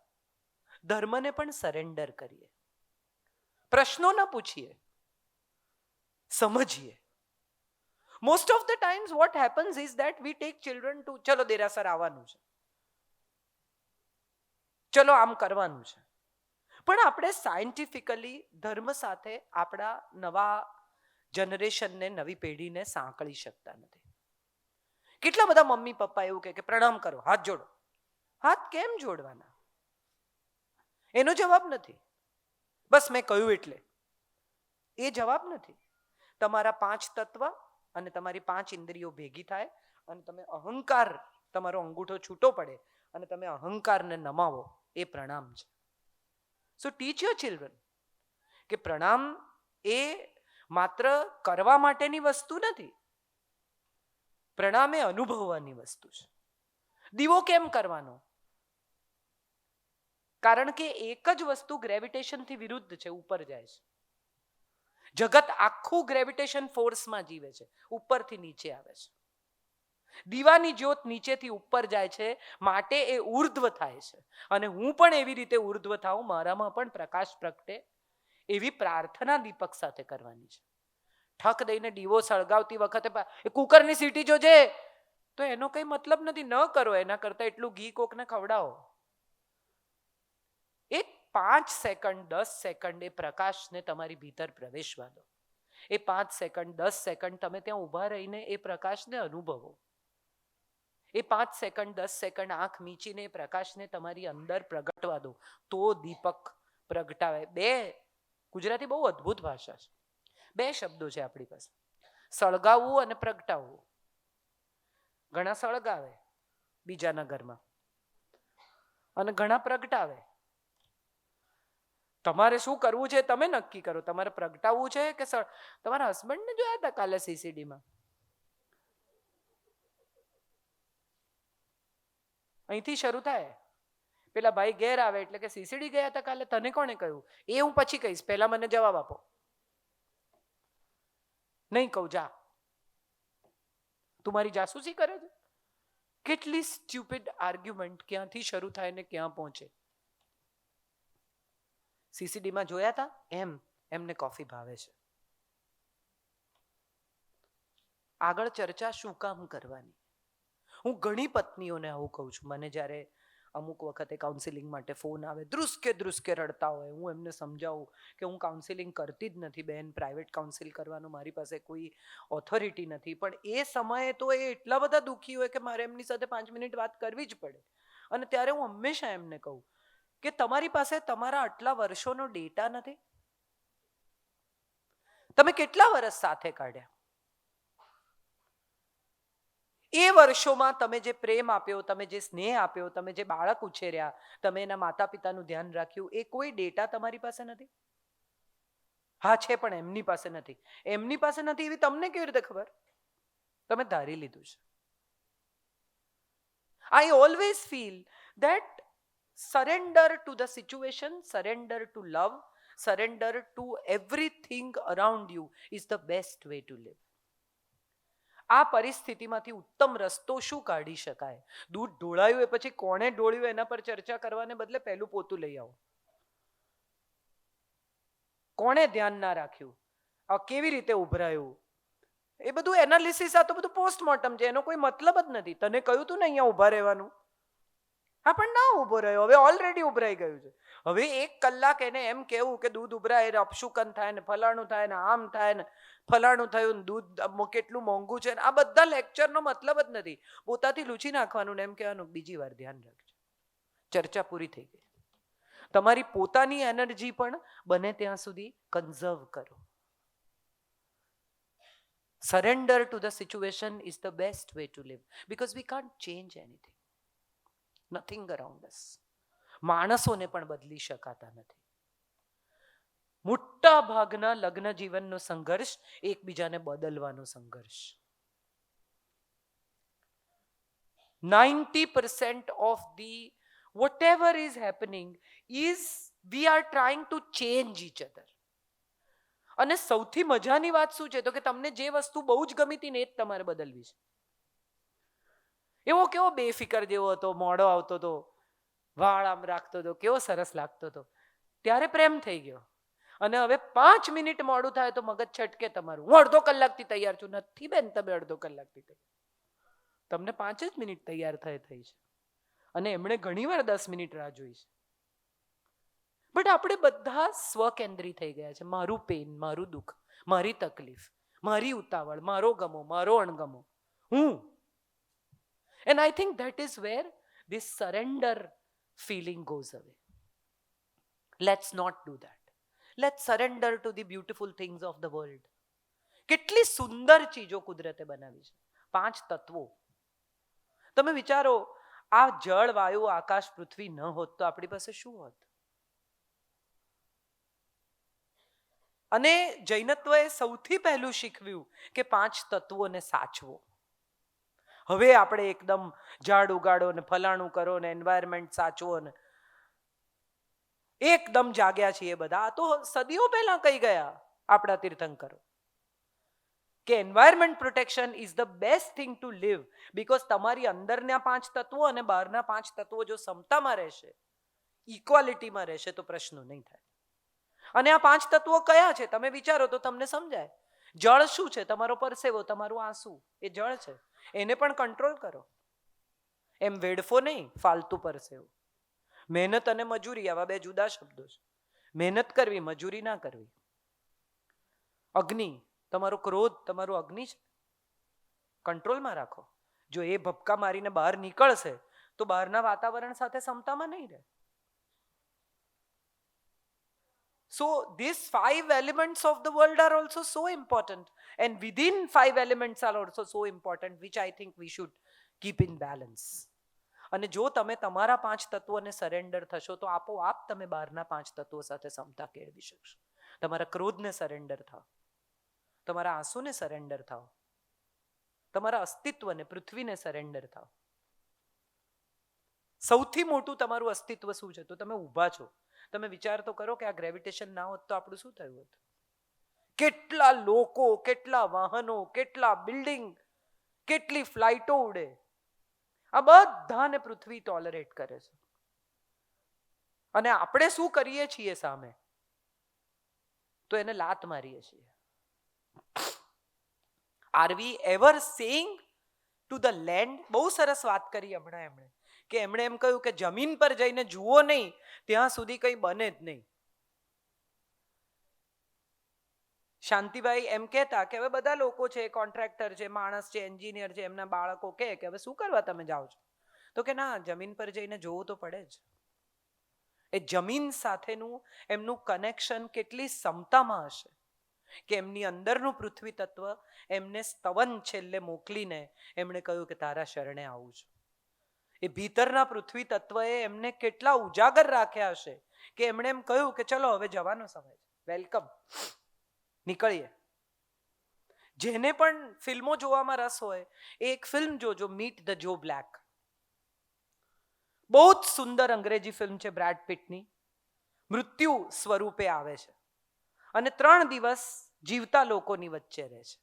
ધર્મને પણ સરેન્ડર કરીએ, પ્રશ્નો ન પૂછીએ, સમજીએ. Most of the times what happens is that we take children two, ચલો દેરાસર આવવાનું છે, ચલો આમ કરવાનું છે. પણ આપણે સાયન્ટિફિકલી ધર્મ સાથે આપણા નવા જનરેશનને, નવી પેઢીને સાંકળી શકતા નથી. કેટલા બધા મમ્મી પપ્પા એવું કહે કે પ્રણામ કરો, હાથ જોડો. હાથ કેમ જોડવાના? એનો જવાબ નથી. બસ મેં કહ્યું એટલે એ જવાબ નથી. તમારા 5 તત્વ અને તમારી 5 ઇન્દ્રિયો ભેગી થાય અને તમે અહંકાર, તમારો અંગૂઠો છૂટો પડે અને તમે અહંકારને નમાવો, એ પ્રણામ છે. સો ટીચ યોર ચિલ્ડ્રન કે પ્રણામ એ માત્ર કરવા માટેની વસ્તુ નથી, પ્રણામ એ અનુભવવાની વસ્તુ છે. દીવો કેમ કરવાનો? કારણ કે એક જ વસ્તુ ગ્રેવિટેશનથી વિરુદ્ધ છે, ઉપર જાય છે. જગત આખું ગ્રેવિટેશન ફોર્સમાં જીવે છે, ઉપરથી નીચે આવે છે. દીવાની જ્યોત નીચેથી ઉપર જાય છે, માટે એ ઉર્ધ્વ થાય છે. અને હું પણ એવી રીતે ઉર્ધ્વ થાઉં, મારામાં પણ પ્રકાશ પ્રગટે, એવી પ્રાર્થના દીપક સાથે કરવાની છે. ઠક દઈને દીવો સળગાવતી વખતે કુકરની સીટી જોજે, તો એનો કઈ મતલબ નથી. ન કરો, એના કરતા એટલું ઘી કોકને ખવડાવો. એક 5 સેકન્ડ 10 સેકન્ડ એ પ્રકાશને તમારી ભીતર પ્રવેશવા દો. એ 5 સેકન્ડ 10 સેકન્ડ તમે ત્યાં ઊભા રહીને એ પ્રકાશને અનુભવો. એ 5 સેકન્ડ 10 સેકન્ડ આંખ મીચીને એ પ્રકાશને તમારી અંદર પ્રગટવા દો, તો દીપક પ્રગટાવે. 2 ગુજરાતી બહુ અદ્ભુત ભાષા છે. 2 શબ્દો છે આપણી પાસે, સળગાવવું અને પ્રગટાવવું. ઘણા સળગાવે બીજાના ઘરમાં અને ઘણા પ્રગટાવે. તમારે શું કરવું છે તમે નક્કી કરો. તમારે પ્રગટાવવું છે કે તમારા હસબન્ડને જોયા હતા કાલે સીસીડીમાં? અહીંથી શરૂ થાય. પેલા ભાઈ ઘેર આવે એટલે કે સીસીડી ગયા હતા કાલે, તને કોણે કહ્યું? એ હું પછી કહીશ, પહેલા મને જવાબ આપો. નહીં કહું, જા. તું મારી જાસૂસી કરે છે? કેટલી સ્ટ્યુપિડ આર્ગ્યુમેન્ટ ક્યાંથી શરૂ થાય ને ક્યાં પહોંચે. સીસીડીમાં જોયા હતા, એમને કોફી ભાવે છે. આગળ ચર્ચા શું કામ કરવાની? હું ઘણી પત્નીઓને આવું કહું છું. મને જ્યારે અમુક વખતે કાઉન્સિલિંગ માટે ફોન આવે, ધ્રુસકે રડતા હોય, હું એમને સમજાવું કે હું કાઉન્સિલિંગ કરતી જ નથી બેન, પ્રાઇવેટ કાઉન્સિલ કરવાનું મારી પાસે કોઈ ઓથોરિટી નથી. પણ એ સમયે તો એ એટલા બધા દુઃખી હોય કે મારે એમની સાથે 5 મિનિટ વાત કરવી જ પડે. અને ત્યારે હું હંમેશા એમને કહું કે તમારી પાસે તમારા આટલા વર્ષોનો ડેટા નથી? તમે કેટલા વર્ષ સાથે કાઢ્યા? એ વર્ષોમાં તમે જે પ્રેમ આપ્યો, તમે જે સ્નેહ આપ્યો, તમે જે બાળક ઉછેર્યા, તમે એના માતા પિતાનું ધ્યાન રાખ્યું, એ કોઈ ડેટા તમારી પાસે નથી? હા છે, પણ એમની પાસે નથી. એમની પાસે નથી એવી તમને કેવી રીતે ખબર? તમે ધારી લીધું છે. I always feel that surrender to the situation, surrender to love, surrender to everything around you is the best way to live. આ પરિસ્થિતિમાંથી ઉત્તમ રસ્તો શું કાઢી શકાય? દૂધ ઢોળાયું એ પછી કોણે ઢોળ્યું એના પર ચર્ચા કરવાને બદલે પહેલું પોતું લઈ આવો. કોણે ધ્યાન ના રાખ્યું, આ કેવી રીતે ઉભરાયું, એ બધું એનાલિસિસ. આ તો બધું પોસ્ટમોર્ટમ છે, એનો કોઈ મતલબ જ નથી. તને કહ્યું તું ને અહીંયા ઉભા રહેવાનું, હા પણ ના ઉભો રહ્યો, હવે ઓલરેડી ઉભરાઈ ગયું છે. હવે 1 કલાક એને એમ કહેવું કે દૂધ ઉભરાય, અપશુકન થાય ને ફલાણું થાય ને આમ થાય ને ફલાણું થયું ને દૂધ કેટલું મોંઘું છે. આ બધા લેક્ચરનો મતલબ જ નથી. પોતાથી લૂછી નાખવાનું ને એમ કહેવાનું બીજી વાર ધ્યાન રાખજો, ચર્ચા પૂરી થઈ ગઈ. તમારી પોતાની એનર્જી પણ બને ત્યાં સુધી કન્ઝર્વ કરો. Surrender to the situation is the best way to live because we can't change anything. Nothing around us. માણસોને પણ બદલી શકાતા નથી. મોટા ભાગના લગ્ન જીવનનો સંઘર્ષ એકબીજાને બદલવાનો સંઘર્ષ. 90% of the whatever is happening is we are trying to change each other. અને સૌથી મજાની વાત શું છે તો કે તમને જે વસ્તુ બહુ જ ગમી હતી ને એ જ તમારે બદલવી છે. એવો કેવો બેફિકર જેવો હતો, મોડો આવતો હતો, વાળ આમ રાખતો હતો, કેવો સરસ લાગતો હતો, ત્યારે પ્રેમ થઈ ગયો. અને હવે 5 મિનિટ મોડું થાય તો મગજ છટકે તમારું, હું અડધો કલાકથી તૈયાર છું. નથી બેન, તમે અડધો કલાકથી તૈયાર, તમને 5 જ મિનિટ તૈયાર થઈ છે અને એમણે ઘણીવાર 10 મિનિટ રાહ જોઈ છે. બટ આપણે બધા સ્વકેન્દ્રી થઈ ગયા છે. મારું પેન, મારું દુઃખ, મારી તકલીફ, મારી ઉતાવળ, મારો ગમો, મારો અણગમો, હું. And I think that is where this surrender feeling goes away. Let's not do that. Let's surrender to the beautiful things of the world. કેટલી સુંદર ચીજો કુદરતે બનાવી છે. 5 તત્વો. તમે વિચારો, આ જળ, વાયુ, આકાશ, પૃથ્વી ન હોત તો આપણી પાસે શું હોત? અને જૈનત્વએ સૌથી પહેલું શીખવ્યું કે 5 તત્વોને સાચવો. હવે આપણે એકદમ ઝાડ ઉગાડો ને ફલાણું કરો ને એન્વાયરમેન્ટ સાચવો ને એકદમ જાગ્યા છીએ બધા. આ તો સદીઓ પહેલા કહી ગયા આપણા તીર્થંકરો કે environment protection is the best thing to live because તમારી અંદરના 5 તત્વો અને બહારના 5 તત્વો જો સમતામાં રહેશે, ઇક્વાલિટીમાં રહેશે તો પ્રશ્નો નહીં થાય. અને આ 5 તત્વો કયા છે તમે વિચારો તો તમને સમજાય. જળ શું છે? તમારો પરસેવો, તમારું આંસુ, એ જળ છે. એને પણ કંટ્રોલ કરો. એમ વેડફો નહીં ફાલતુ પરસેવો. મહેનત અને મજૂરી આવા 2 જુદા શબ્દો છે. મહેનત કરવી, મજૂરી ના કરવી. અગ્નિ, તમારો ક્રોધ, તમારું અગ્નિ છે, કંટ્રોલમાં રાખો. જો એ ભપકા મારીને બહાર નીકળશે તો બહારના વાતાવરણ સાથે સમતામાં નહીં રહે. So these 5 elements of the world are also so important, and within 5 elements are also so important, which I think we should keep in balance. અને જો તમે તમારા 5 તત્વોને સરેન્ડર થશો તો આપોઆપ તમે બહારના 5 તત્વો સાથે સમતા કેળવી શકશો. તમારા ક્રોધને સરેન્ડર થાઓ, તમારા આંસુને સરેન્ડર થાઓ, તમારા અસ્તિત્વને, પૃથ્વીને સરેન્ડર થાઓ. સૌથી મોટું તમારું અસ્તિત્વ શું છે? તો તમે ઊભા છો. તમે વિચાર તો કરો કે આ ગ્રેવિટેશન ના હોત તો આપણું શું થયું હોત? કેટલા લોકો, કેટલા વાહનો, કેટલા બિલ્ડિંગ, કેટલી ફ્લાઇટો ઉડે. આ બધાને પૃથ્વી ટોલરેટ કરે છે. અને આપણે શું કરીએ છીએ સામે? તો એને લાત મારીએ છીએ. Are we ever saying to the land? બહુ સરસ વાત કરી હમણાં એમણે કે એમણે એમ કહ્યું કે જમીન પર જઈને જુઓ નહીં ત્યાં સુધી કંઈ બને જ નહીં. શાંતિભાઈ એમ કહેતા કે હવે બધા લોકો છે, કોન્ટ્રાક્ટર છે, માણસ છે, એન્જિનિયર છે, એમના બાળકો કે હવે શું કરવા તમે જાઓ છો? તો કે ના, જમીન પર જઈને જોવું તો પડે જ. એ જમીન સાથેનું એમનું કનેક્શન કેટલી સમતામાં હશે કે એમની અંદરનું પૃથ્વી તત્વ એમને સ્તવન છેલ્લે મોકલીને એમણે કહ્યું કે તારા શરણે આવું છું. એ ભીતરના પૃથ્વી તત્વએ એમને કેટલા ઉજાગર રાખ્યા હશે કે એમણે એમ કહ્યું કે ચલો હવે જવાનો સમય છે, વેલકમ, નીકળીએ. જેને પણ ફિલ્મો જોવામાં રસ હોય એ એક ફિલ્મ જોજો, મીટ ધ જો બ્લેક. બહુ જ સુંદર અંગ્રેજી ફિલ્મ છે, બ્રેડ પિટની. મૃત્યુ સ્વરૂપે આવે છે અને 3 દિવસ જીવતા લોકોની વચ્ચે રહે છે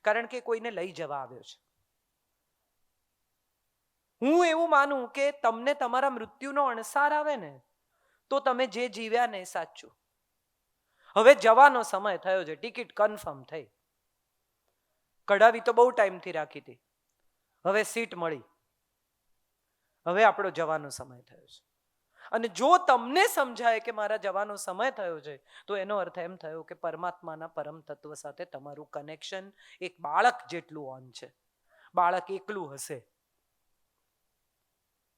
કારણ કે કોઈને લઈ જવા આવ્યો છે. હું એવું માનું કે તમને તમારા મૃત્યુનો અણસાર આવે ને તો તમે જે જીવ્યા ને એ સાચું. હવે જવાનો સમય થયો છે, ટિકિટ કન્ફર્મ થઈ, કઢાવી તો બહુ ટાઈમથી રાખી હતી, હવે સીટ મળી, હવે આપણો જવાનો સમય થયો છે. અને જો તમને સમજાય કે મારા જવાનો સમય થયો છે તો એનો અર્થ એમ થયો કે પરમાત્માના પરમ તત્વ સાથે તમારું કનેક્શન એક બાળક જેટલું ઓન છે. બાળક એકલું હશે,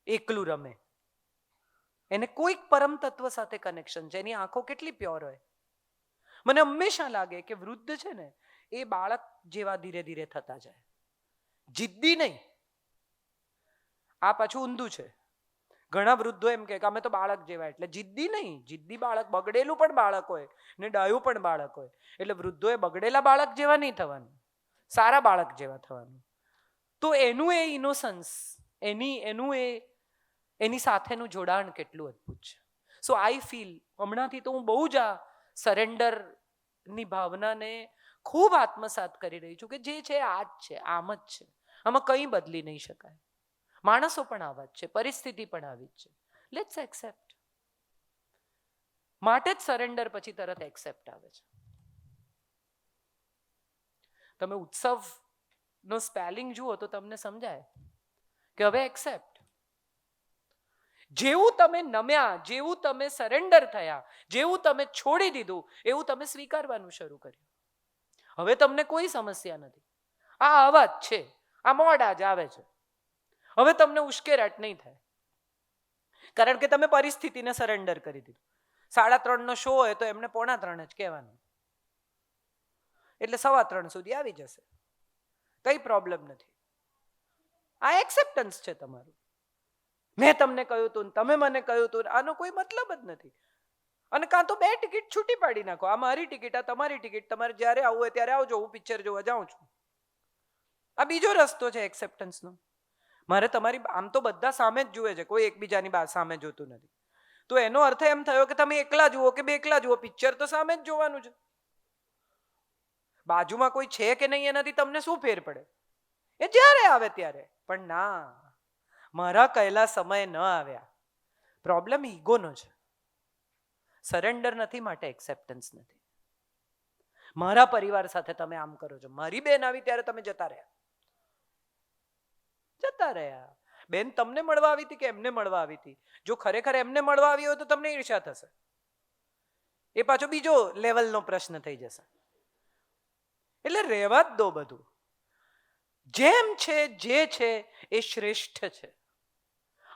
એકલું રમે, એને કોઈક પરમ તત્વ સાથે કનેક્શન છે. એની આંખો કેટલી પ્યોર હોય. મને હંમેશા લાગે કે વૃદ્ધ છે ને એ બાળક જેવા ધીરે ધીરે થતા જાય. જિદ્દી નહીં. આ પાછું ઊંધું છે. ઘણા વૃદ્ધો એમ કે અમે તો બાળક જેવા, એટલે જિદ્દી નહીં. જિદ્દી બાળક, બગડેલું પણ બાળક હોય ને ડાયું પણ બાળક હોય. એટલે વૃદ્ધોએ બગડેલા બાળક જેવા નહીં થવાનું, સારા બાળક જેવા થવાનું. તો એનું એ ઇનોસન્સ, એની સાથેનું જોડાણ કેટલું અદ્ભુત છે. સો આઈ ફીલ હમણાંથી તો હું બહુ જ આ સરેન્ડરની ભાવનાને ખૂબ આત્મસાત કરી રહી છું કે જે છે આ જ છે, આમ જ છે, આમાં કંઈ બદલી નહીં શકાય. માણસો પણ આવા જ છે, પરિસ્થિતિ પણ આવી જ છે. Let's accept. માટે જ સરેન્ડર પછી તરત એક્સેપ્ટ આવે છે. તમે ઉત્સવનો સ્પેલિંગ જુઓ તો તમને સમજાય કે હવે એક્સેપ્ટ. જેવું તમે નમ્યા, જેવું તમે સરેન્ડર થયા, જેવું તમે છોડી દીધું, એવું તમે સ્વીકારવાનું શરૂ કર્યું. હવે તમને કોઈ સમસ્યા નથી. આ આવા જ છે, આ મોડા જ આવે છે. હવે તમને ઉશ્કેરાટ નહીં થાય, કારણ કે તમે પરિસ્થિતિને સરેન્ડર કરી દીધું. 3:30 શો હોય તો એમને 2:45 જ કહેવાનું, એટલે 3:15 સુધી આવી જશે. કઈ પ્રોબ્લેમ નથી. આ એક્સેપ્ટન્સ છે તમારું. મેં તમને કહ્યું હતું, તમે મને કહ્યું હતું, આનો કોઈ મતલબ જ નથી. અને કાં તો 2 ટિકિટ છૂટી પાડી નાખો. આ મારી ટિકિટ, આ તમારી ટિકિટ, તમારે જ્યારે આવવું હોય ત્યારે આવજો, હું પિક્ચર જોવા જાઉં છું. આ બીજો રસ્તો છે એક્સેપ્ટન્સનો. મારે તમારી, આમ તો બધા સામે જ જુએ છે, કોઈ એકબીજાની સામે જોતું નથી. તો એનો અર્થ એમ થયો કે તમે એકલા જુઓ કે બે એકલા જુઓ, પિક્ચર તો સામે જ જોવાનું છે. બાજુમાં કોઈ છે કે નહીં એનાથી તમને શું ફેર પડે? એ જ્યારે આવે ત્યારે. પણ ના, મારા કહેલા સમય ન આવ્યા. પ્રોબ્લેમ ઈગોનો છે. સરેન્ડર નથી માટે એક્સેપ્ટન્સ નથી. મારા પરિવાર સાથે તમે આમ કરો છો, મારી બેન આવી ત્યારે તમે જતા રહ્યા. બેન તમને મળવા આવી હતી કે એમને મળવા આવી હતી? જો ખરેખર એમને મળવા આવી હોય તો તમને ઈર્ષ્યા થશે. એ પાછો બીજો લેવલનો પ્રશ્ન થઈ જશે. એટલે રહેવા જ દો બધું. જેમ છે, જે છે એ શ્રેષ્ઠ છે.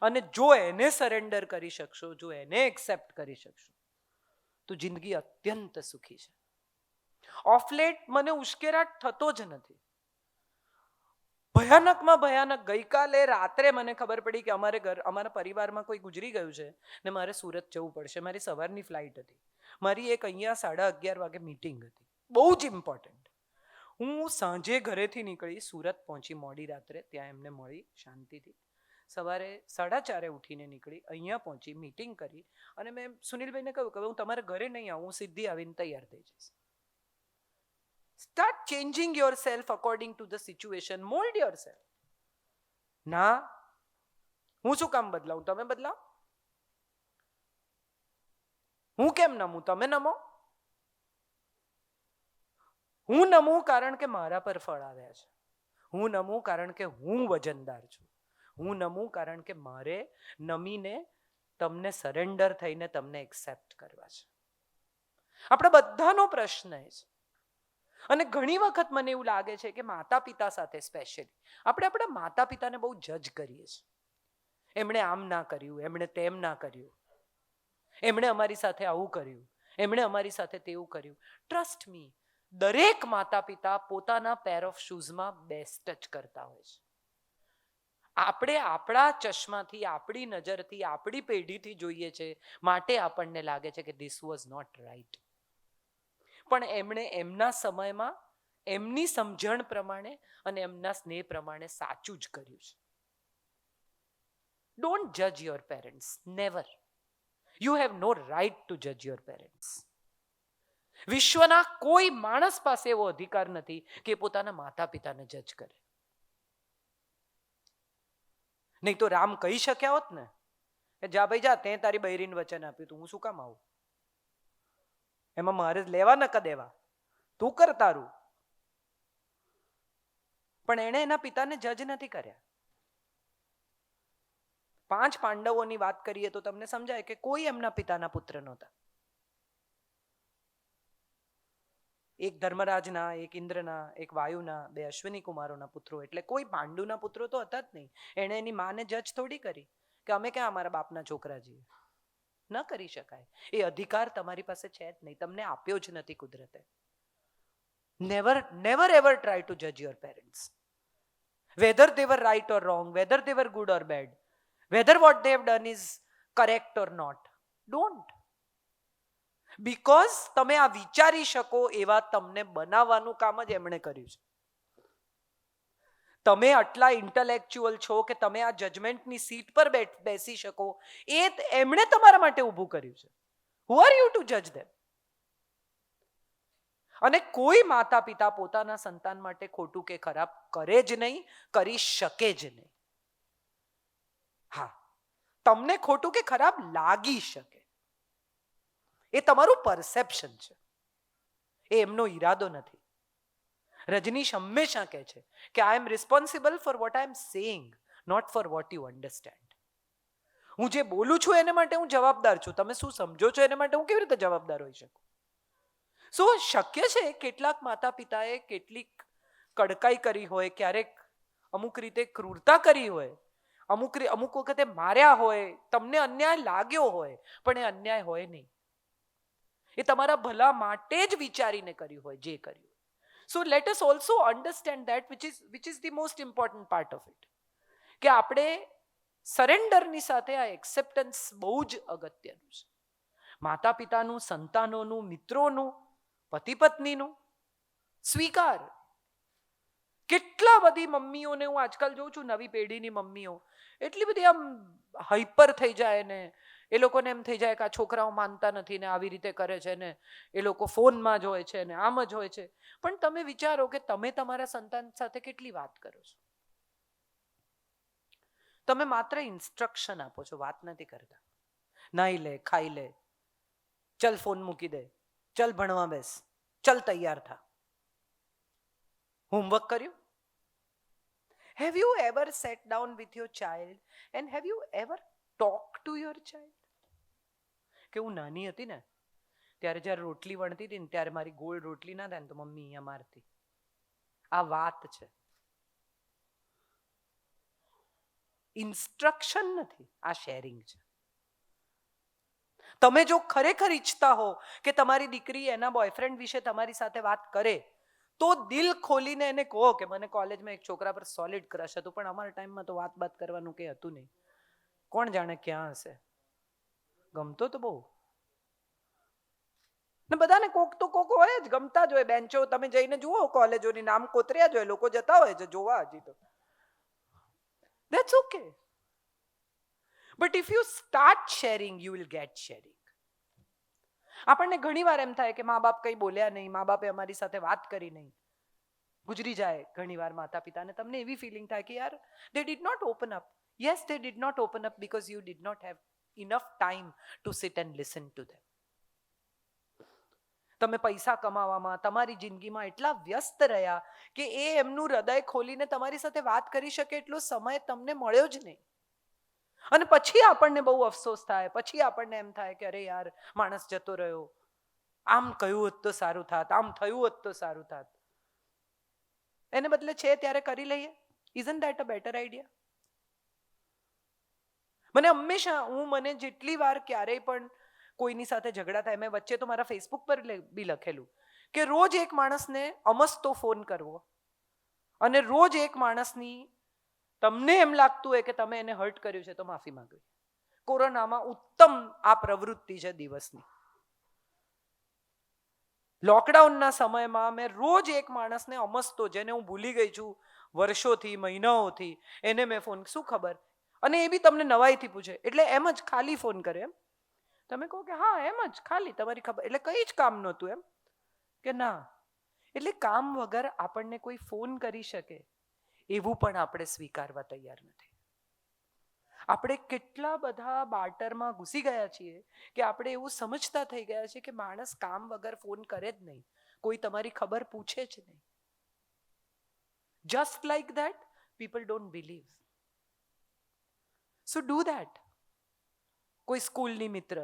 અને જો એને સરેન્ડર કરી શકશો, જો એને એક્સેપ્ટ કરી શકશો, તો જિંદગી અત્યંત સુખી છે. ઓફ લેટ મને ઉશ્કેરાટ થતો જ નથી. ભયાનકમાં ભયાનક ગઈકાલે રાત્રે મને ખબર પડી કે અમારા પરિવારમાં કોઈ ગુજરી ગયું છે ને મારે સુરત જવું પડશે. મારી સવારની ફ્લાઇટ હતી. મારી એક અહીંયા 11:30 વાગે મીટિંગ હતી, બહુ જ ઇમ્પોર્ટન્ટ. હું સાંજે ઘરેથી નીકળી, સુરત પહોંચી મોડી રાત્રે, ત્યાં એમને મળી શાંતિથી. સવારે 4:30 ઉઠીને નીકળી, અહીંયા પહોંચી, મીટિંગ કરી, અને મેં સુનિલભાઈને કહ્યું કે હું તમારા ઘરે નહીં આવું, હું સીધી આવીને તૈયાર થઈ જઈશ. Start changing yourself according to the situation. Mold yourself. ના, હું શું કામ બદલાવું? તમે બદલાવ. હું કેમ નમું? તમે નમો. હું નમું કારણ કે મારા પર ફળ આવ્યા છે. હું નમું કારણ કે હું વજનદાર છું. હું નમું કારણ કે મારે નમીને તમને સરેન્ડર થઈને તમને એક્સેપ્ટ કરવા છે. આપણે બધાનો પ્રશ્ન એ છે. અને ઘણી વખત મને એવું લાગે છે કે માતા પિતા સાથે સ્પેશિયલી આપણે આપણા માતા પિતાને બહુ જજ કરીએ છીએ. એમણે આમ ના કર્યું, એમણે તેમ ના કર્યું, એમણે અમારી સાથે આવું કર્યું, એમણે અમારી સાથે તેવું કર્યું. ટ્રસ્ટ મી, દરેક માતા પિતા પોતાના પેર ઓફ શૂઝમાં બેસ્ટ જ કરતા હોય છે. આપણે આપણા ચશ્માથી, આપણી નજરથી, આપણી પેઢીથી જોઈએ છે, માટે આપણને લાગે છે કે ધીસ વોઝ નોટ રાઈટ. પણ એમણે એમના સમયમાં એમની સમજણ પ્રમાણે અને એમના સ્નેહ પ્રમાણે સાચું જ કર્યું છે. ડોન્ટ જજ your parents, never. You have no right two જજ યોર પેરેન્ટ્સ. વિશ્વના કોઈ માણસ પાસે એવો અધિકાર નથી કે પોતાના માતા પિતાને જજ કરે. નહીં તો રામ કહી શક્યા હોત ને, જા ભાઈ જા, તે તારી બૈરીને વચન આપ્યું તું, હું શું કામ આવું? એમાં મારે લેવા ન દેવા, તું કર તારું. પણ એણે એના પિતાને જજ નથી કર્યા. 5 પાંડવોની વાત કરીએ તો તમને સમજાય કે કોઈ એમના પિતાના પુત્ર નહોતા. એક ધર્મરાજના, એક ઇન્દ્રના, એક વાયુના, 2 અશ્વિની કુમારોના પુત્રો. એટલે કોઈ પાંડુના પુત્રો તો હતા જ નહીં. એણે એની માને જજ થોડી કરી કે અમે ક્યાં અમારા બાપના છોકરા છીએ. ન કરી શકાય. એ અધિકાર તમારી પાસે છે જ નહીં, તમને આપ્યો જ નથી કુદરતે. never ever try to judge your parents, whether they were right or wrong, whether they were good or bad, whether what they have done is correct or not. Don't. Because તમે આ વિચારી શકો એવા તમને બનાવવાનું કામ જ એમણે કર્યું છે. તમે આટલા ઇન્ટેલેક્ચ્યુઅલ છો કે તમે આ જજમેન્ટની સીટ પર બેસી શકો, એ એમણે તમારા માટે ઊભું કર્યું છે. Who are you to judge them? અને કોઈ માતા પિતા પોતાના સંતાન માટે ખોટું કે ખરાબ કરે જ નહીં, કરી શકે જ નહીં. હા, તમને ખોટું કે ખરાબ લાગી શકે, એ તમારું પરસેપ્શન છે, એ એમનો ઈરાદો નથી. રજનીશ હંમેશા કહે છે કે I am responsible for what I am saying, not for what you understand. હું જે બોલું છું એને માટે હું જવાબદાર છું, તમે શું સમજો છો એને માટે હું કેવી રીતે જવાબદાર હોઈ શકું? સો શક્ય છે કેટલાક માતા પિતાએ કેટલીક કડકાઈ કરી હોય, ક્યારેક અમુક રીતે ક્રૂરતા કરી હોય, અમુક વખતે માર્યા હોય, તમને અન્યાય લાગ્યો હોય, પણ એ અન્યાય હોય નહીં, એ તમારા ભલા માટે જ વિચારીને કર્યું હોય જે કર્યું. So let us also understand that which is the most important part of it, કે આપણે સરેન્ડરની સાથે આ એક્સેપ્ટન્સ બહુ જ અગત્યનું છે. માતા પિતાનું, સંતાનોનું, મિત્રોનું, પતિ પત્નીનું સ્વીકાર. કેટલા બધી મમ્મીઓને હું આજકાલ જોઉં છું, નવી પેઢીની મમ્મીઓ એટલી બધી આમ હાઈપર થઈ જાય ને, એ લોકોને એમ થઈ જાય કે આ છોકરાઓ માનતા નથી ને આવી રીતે કરે છે ને, એ લોકો ફોનમાં જ હોય છે ને આમ જ હોય છે. પણ તમે વિચારો કે તમે તમારા સંતાન સાથે કેટલી વાત કરો છો? તમે માત્ર ઇન્સ્ટ્રક્શન આપો છો, વાત નથી કરતા. નાઈ લે, ખાઈ લે, ચલ ફોન મૂકી દે, ચલ ભણવા બેસ, ચલ તૈયાર થા. હોમવર્ક કર્યું? Have you ever sat down with your child and have you ever talked to your child? કે હું નાની હતી ને ત્યારે જ્યારે રોટલી વણતી હતી ને ત્યારે મારી ગોળ રોટલી ના થાય ને તો મમ્મી અહીંયા મારતી. આ વાત છે, ઇન્સ્ટ્રક્શન નથી, આ શેરિંગ છે. તમે જો ખરેખર ઈચ્છતા હો કે તમારી દીકરી એના બોયફ્રેન્ડ વિશે તમારી સાથે વાત કરે, તો દિલ ખોલીને એને કહો કે મને કોલેજમાં એક છોકરા પર સોલિડ ક્રશ હતું, પણ અમારા ટાઈમમાં તો વાત કરવાનું કંઈ હતું નહીં. કોણ જાણે ક્યાં હશે, ગમતો તો બહુ ને બધાને, કોક તો કોક હોય જ, ગમતા જ હોય. બેન્ચો તમે જઈને જુઓ, કોલેજોની નામ કોતર્યા જ હોય, લોકો જતા હોય છે જોવા. હજી તો that's okay, but if you start sharing you will get sharing. આપણને ઘણી વાર એમ થાય કે મા બાપ કંઈ બોલ્યા નહીં, મા બાપે અમારી સાથે વાત કરી નહીં, ગુજરી જાય ઘણી વાર માતા પિતાને. તમને એવી ફિલિંગ થાય કે યાર they did not open up. Yes, they did not open up because you did not have enough time to sit and listen to them. તમે પૈસા કમાવામાં, તમારી જિંદગીમાં એટલા વ્યસ્ત રહ્યા કે એ એમનું હૃદય ખોલીને તમારી સાથે વાત કરી શકે એટલો સમય તમને મળ્યો જ નહીં. અને પછી આપણને બહુ અફસોસ થાય, પછી આપણને એમ થાય કે અરે યાર માણસ જતો રહ્યો, આમ કહ્યું હોત તો સારું થાત, આમ થયું હોત તો સારું થાત. એને બદલે છે ત્યારે કરી લઈએ. Isn't that a better idea? મને હંમેશા, મને જેટલી વાર ક્યારેય પણ કોઈની સાથે ઝઘડા થાય, મેં વચ્ચે તો મારા ફેસબુક પર બી લખેલું કે રોજ એક માણસને અમસ્તો ફોન કરવો અને રોજ એક માણસની તમને એમ લાગતું હોય કે તમે એને હર્ટ કર્યું છે તો માફી માંગવી. કોરોનામાં ઉત્તમ આ પ્રવૃત્તિ છે દિવસની. લોકડાઉનના સમયમાં મેં રોજ એક માણસને અમસ્તો, જેને હું ભૂલી ગઈ છું વર્ષોથી, મહિનાઓથી, એને મેં ફોન, શું ખબર, અને એ બી તમને નવાઈથી પૂછે, એટલે એમ જ ખાલી ફોન કરે. એમ તમે કહો કે હા એમ જ ખાલી તમારી ખબર, એટલે કંઈ જ કામ નહોતું. એમ કે ના, એટલે કામ વગર આપણને કોઈ ફોન કરી શકે એવું પણ આપણે સ્વીકારવા તૈયાર નથી. આપણે કેટલા બધા બાર્ટરમાં ઘૂસી ગયા છીએ કે આપણે એવું સમજતા થઈ ગયા છે કે માણસ કામ વગર ફોન કરે જ નહીં, કોઈ તમારી ખબર પૂછે જ નહીં. Just like that, people don't believe. So do that. કોઈ સ્કૂલની મિત્ર,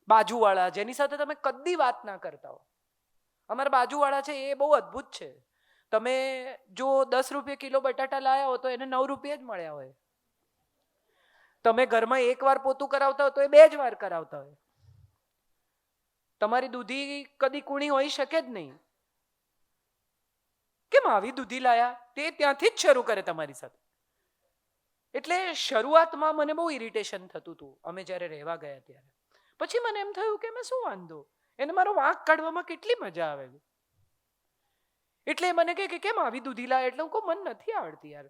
બાજુવાળા જેની સાથે તમે કદી વાત ના કરતા હો. અમારા બાજુવાળા છે એ બહુ અદ્ભુત છે. તમે જો 10 રૂપિયા કિલો બટાટા લાયા હો તો એને 9 રૂપિયા જ મળ્યા હોય. તમે ઘરમાં એક વાર પોતું કરાવતા હોય તો એ 2 જ વાર કરાવતા હોય. તમારી દૂધી કદી કુણી હોઈ શકે જ નહીં. કેમ આવી દૂધી લાયા, તે ત્યાંથી જ શરૂ કરે તમારી સાથે. એટલે શરૂઆતમાં મને બહુ ઇરિટેશન થતું હતું અમે જ્યારે રહેવા ગયા ત્યારે. પછી મને એમ થયું કે મેં શું વાંધો, એને મારો વાંક કાઢવામાં કેટલી મજા આવે. એટલે મને કે કેમ આવી દૂધી લાય, એટલે હું કહું મને નથી આવડતી યાર.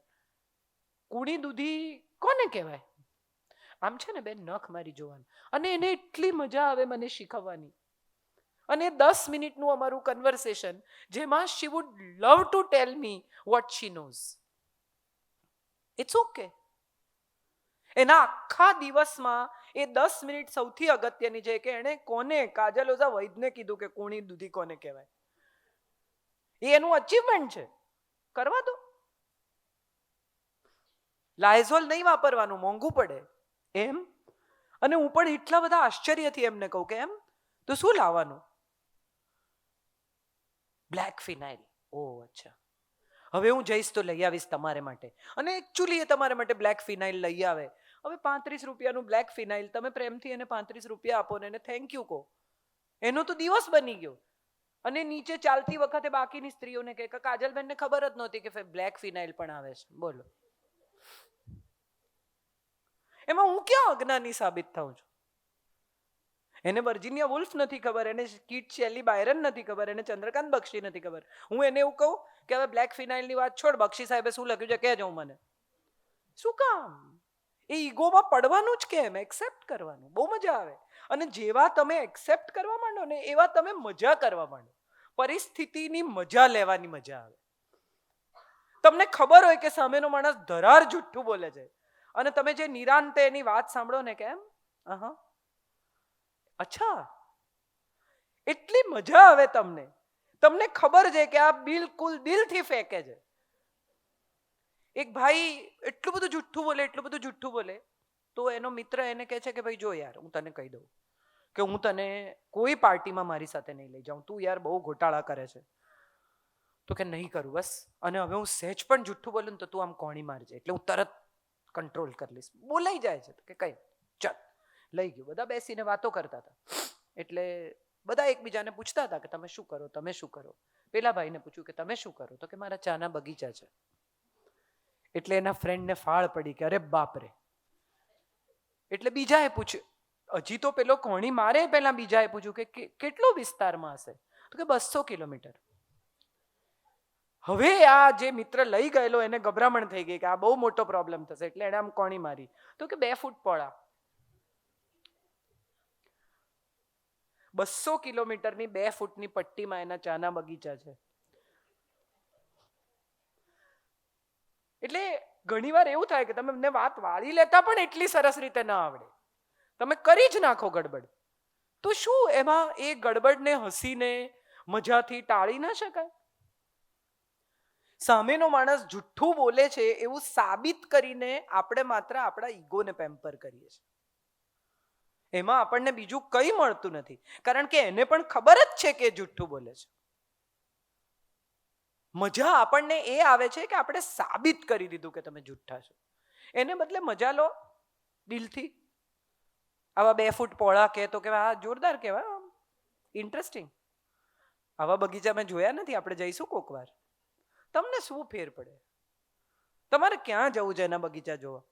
કૂણી દૂધી કોને કહેવાય? આમ છે ને બેન, નખ મારી જોવાનું, અને એને એટલી મજા આવે મને શીખવવાની. અને 10 મિનિટનું અમારું કન્વર્સેશન, જેમાં she would love to tell me what she knows. It's okay. એના આખા દિવસમાં એ 10 મિનિટ સૌથી અગત્યની છે કે એણે કોને, કાજલ ઓઝા વૈદને કીધું કે કૂણી દૂધી કોને કહેવાય. એ એનું અચીવમેન્ટ છે, કરવા દો. લાયઝોલ નહીં વાપરવાનું, મોંઘું પડે એમ. અને હું પણ એટલા બધા આશ્ચર્યથી એમને કહું કે એમ તો શું લાવવાનું? બ્લેક ફિનાઇલ. ઓ અચ્છા, હવે હું જઈશ તો લઈ આવીશ તમારે માટે. અને એકચ્યુઅલી એ તમારા માટે બ્લેક ફિનાઇલ લઈ આવે. હવે 35 રૂપિયાનું બ્લેક ફિનાઇલ, તમે પ્રેમથી એને 35 રૂપિયા આપો ને એને થેન્ક યુ કહો, એનો તો દિવસ બની ગયો. અને નીચે ચાલતી વખતે બાકીની સ્ત્રીઓને કહે કે કાજલબેનને ખબર જ નહોતી કે બ્લેક ફિનાઇલ પણ આવે છે. બોલો, એમાં હું ક્યાં અજ્ઞાની સાબિત થાઉં છું? એને વર્જિનિયા વુલ્ફ નથી ખબર, એને કીટ શેલી બાયરન નથી ખબર, એને ચંદ્રકાંત બક્ષી નથી ખબર. હું એને એવું કહું કે હવે બ્લેક ફિનાઇલની વાત છોડ, બક્ષી સાહેબે શું લખ્યું છે કહેજો મને. શું કામ? એ ઈગોમાં પડવાનું જ કેમ? એક્સેપ્ટ કરવાનું, બહુ મજા આવે. અને જેવા તમે એક્સેપ્ટ કરવા માંડો ને એવા તમે મજા કરવા માંડો. પરિસ્થિતિની મજા લેવાની મજા આવે. તમને ખબર હોય કે સામેનો માણસ ધરાર જુઠ્ઠું બોલે છે, અને તમે જે નિરાંતે એની વાત સાંભળો ને, કેમ અચ્છા, એટલી મજા આવે તમને. તમને ખબર છે કે આ બિલકુલ દિલથી ફેંકે છે. એક ભાઈ એટલું બધું જુઠ્ઠું બોલે, એટલું બધું જુઠ્ઠું બોલે, તો એનો મિત્ર એને કહે છે કે ભાઈ જો યાર, હું તને કહી દઉં કે હું તને કોઈ પાર્ટીમાં મારી સાથે નહીં લઈ જાઉં, તું યાર બહુ ઘોટાળા કરે છે. તો કે નહીં કરું બસ, અને હવે હું સહેજ પણ જુઠ્ઠું બોલું ને તો તું આમ કોણી મારજે, એટલે હું તરત કંટ્રોલ કરી લઈશ. બોલાઈ જાય છે કે કઈ ચાલ, લઈ ગયો. બધા બેસીને વાતો કરતા હતા. એટલે બધા એકબીજાને પૂછતા હતા કે તમે શું કરો, તમે શું કરો. પેલા ભાઈને પૂછ્યું કે તમે શું કરો, તો કે મારા ચાના બગીચા છે. એટલે એના ફ્રેન્ડને ફાળ પડી કે અરે બાપરે. એટલે બીજાએ પૂછ્યું, હજી તો પેલો કોણી મારે પહેલા બીજાએ પૂછ્યું કે કેટલો વિસ્તારમાં હશે, તો કે 200 કિલોમીટર. હવે આ જે મિત્ર લઈ ગયેલો એને ગભરામણ થઈ ગઈ કે આ બહુ મોટો પ્રોબ્લેમ થશે, એટલે એને આમ કોણી મારી. તો કે 2 ફૂટ પહોળા, 200 કિલોમીટરની 2 ફૂટની પટ્ટીમાં એના ચાના બગીચા છે. એટલે ઘણીવાર એવું થાય કે તમે એમને વાત વાળી લેતા પણ એટલી સરસ રીતે ના આવડે, તમે કરી જ નાખો ગડબડ. તો શું એમાં એ ગડબડને હસીને મજાથી ટાળી ના શકાય? સામેનો માણસ જુઠ્ઠું બોલે છે એવું સાબિત કરીને આપણે માત્ર આપણા ઈગોને પેમ્પર કરીએ છીએ. એમાં આપણને બીજું કંઈ મળતું નથી, કારણ કે એને પણ ખબર જ છે કે જુઠ્ઠું બોલે છે. મજા આપણને એ આવે છે કે આપણે સાબિત કરી દીધું કે તમે જુઠ્ઠા છો. એને બદલે મજા લો દિલથી. આવા 2 ફૂટ પહોળા કહે તો કે આ જોરદાર કહેવાય, ઇન્ટરેસ્ટિંગ. આવા બગીચા મેં જોયા નથી, આપણે જઈશું કોક વાર. તમને શું ફેર પડે? તમારે ક્યાં જવું છે એના બગીચા જોવા?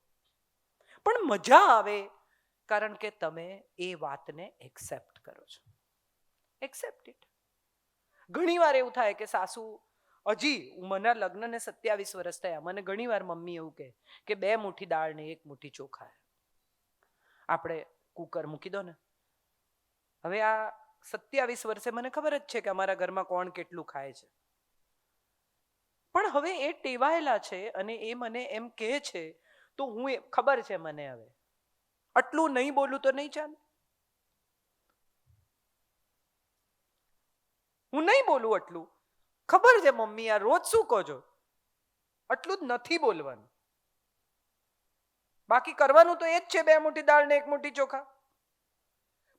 પણ મજા આવે કારણ કે તમે એ વાતને એક્સેપ્ટ કરો છો. Accept it. ઘણી વાર એવું થાય કે સાસુ, હજી મને લગ્નને 27 વર્ષ થયા, મને ઘણી વાર મમ્મી એવું કહે કે 2 મુઠ્ઠી દાળ ને 1 મુઠ્ઠી ચોખા, આપણે કુકર મૂકી દો ને. હવે આ 27 વર્ષે મને ખબર જ છે કે અમારા ઘરમાં કોણ કેટલું ખાય છે. પણ હવે એ ટેવાયેલા છે અને એ મને એમ કહે છે તો હું ખબર છે મને હવે આટલું નહીં બોલું તો નહીં ચાલે. હું નહીં બોલું આટલું, ખબર છે મમ્મી આ રોજ શું કહો છો, આટલું જ નથી બોલવાનું. બાકી કરવાનું તો એ જ છે, 2 મુઠ્ઠી દાળ ને 1 મુઠ્ઠી ચોખા.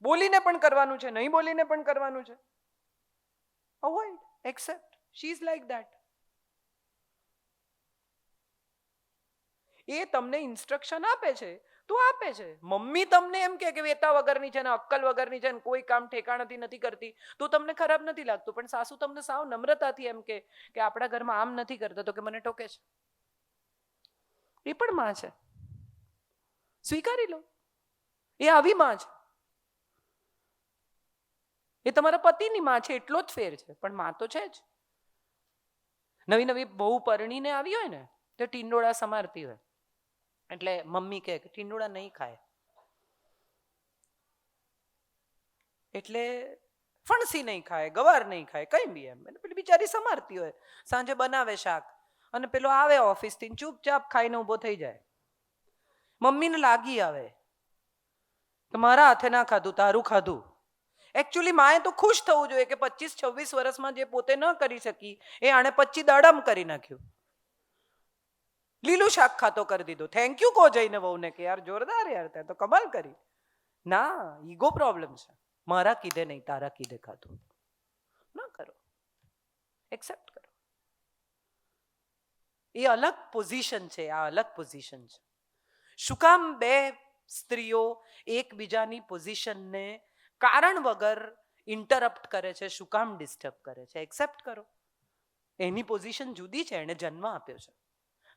બોલીને પણ કરવાનું છે, નહીં બોલીને પણ કરવાનું છે. Avoid, accept, she is like that. એ તમને ઇન્સ્ટ્રક્શન આપે છે તો આપે છે. મમ્મી તમને એમ કે વેતા વગરની છે ને અક્કલ વગરની છે ને કોઈ કામ ઠેકાણાથી નથી કરતી તો તમને ખરાબ નથી લાગતું, પણ સાસુ તમને સાવ નમ્રતાથી એમ કે આપણા ઘરમાં આમ નથી કરતા તો કે મને ટોકે છે. એ પણ માં છે, સ્વીકારી લો. એ આવી માં છે. એ તમારા પતિની માં છે એટલો જ ફેર છે, પણ માં તો છે જ. નવી નવી બહુ પરણીને આવી હોય ને તો ટીંડોળા સમારતી હોય, એટલે મમ્મી કહે કે ટીંડોળા નહીં ખાય, એટલે ફણસી નહીં ખાય, ગવાર નહીં ખાય, કઈ બી એમ. પેલી બિચારી સમારતી હોય, સાંજે બનાવે શાક અને પેલો આવે ઓફિસથી ચૂપચાપ ખાઈને ઊભો થઈ જાય. મમ્મીને લાગી આવે કે મારા હાથે ના ખાધું, તારું ખાધું. એકચ્યુઅલી માએ તો ખુશ થવું જોઈએ કે 25-26 વર્ષમાં જે પોતે ન કરી શકી એ આણે 25 દાડમ કરી નાખ્યું. લીલું શાક ખાતો કરી દીધું. થેન્ક યુ કહો જઈને વહુને કે યાર જોરદાર, યાર તે તો કમાલ કરી. ના, ઈગો પ્રોબ્લેમ છે. મારા કીધે નહીં, તારા કીધે ખાધું. ના કરો, એક્સેપ્ટ કરો. એ અલગ પોઝિશન છે, આ અલગ પોઝિશન છે. શું કામ બે સ્ત્રીઓ એકબીજાની પોઝિશનને કારણ વગર ઇન્ટરપ્ટ કરે છે, શું કામ ડિસ્ટર્બ કરે છે? એક્સેપ્ટ કરો. એની પોઝિશન જુદી છે, એને જન્મ આપ્યો છે.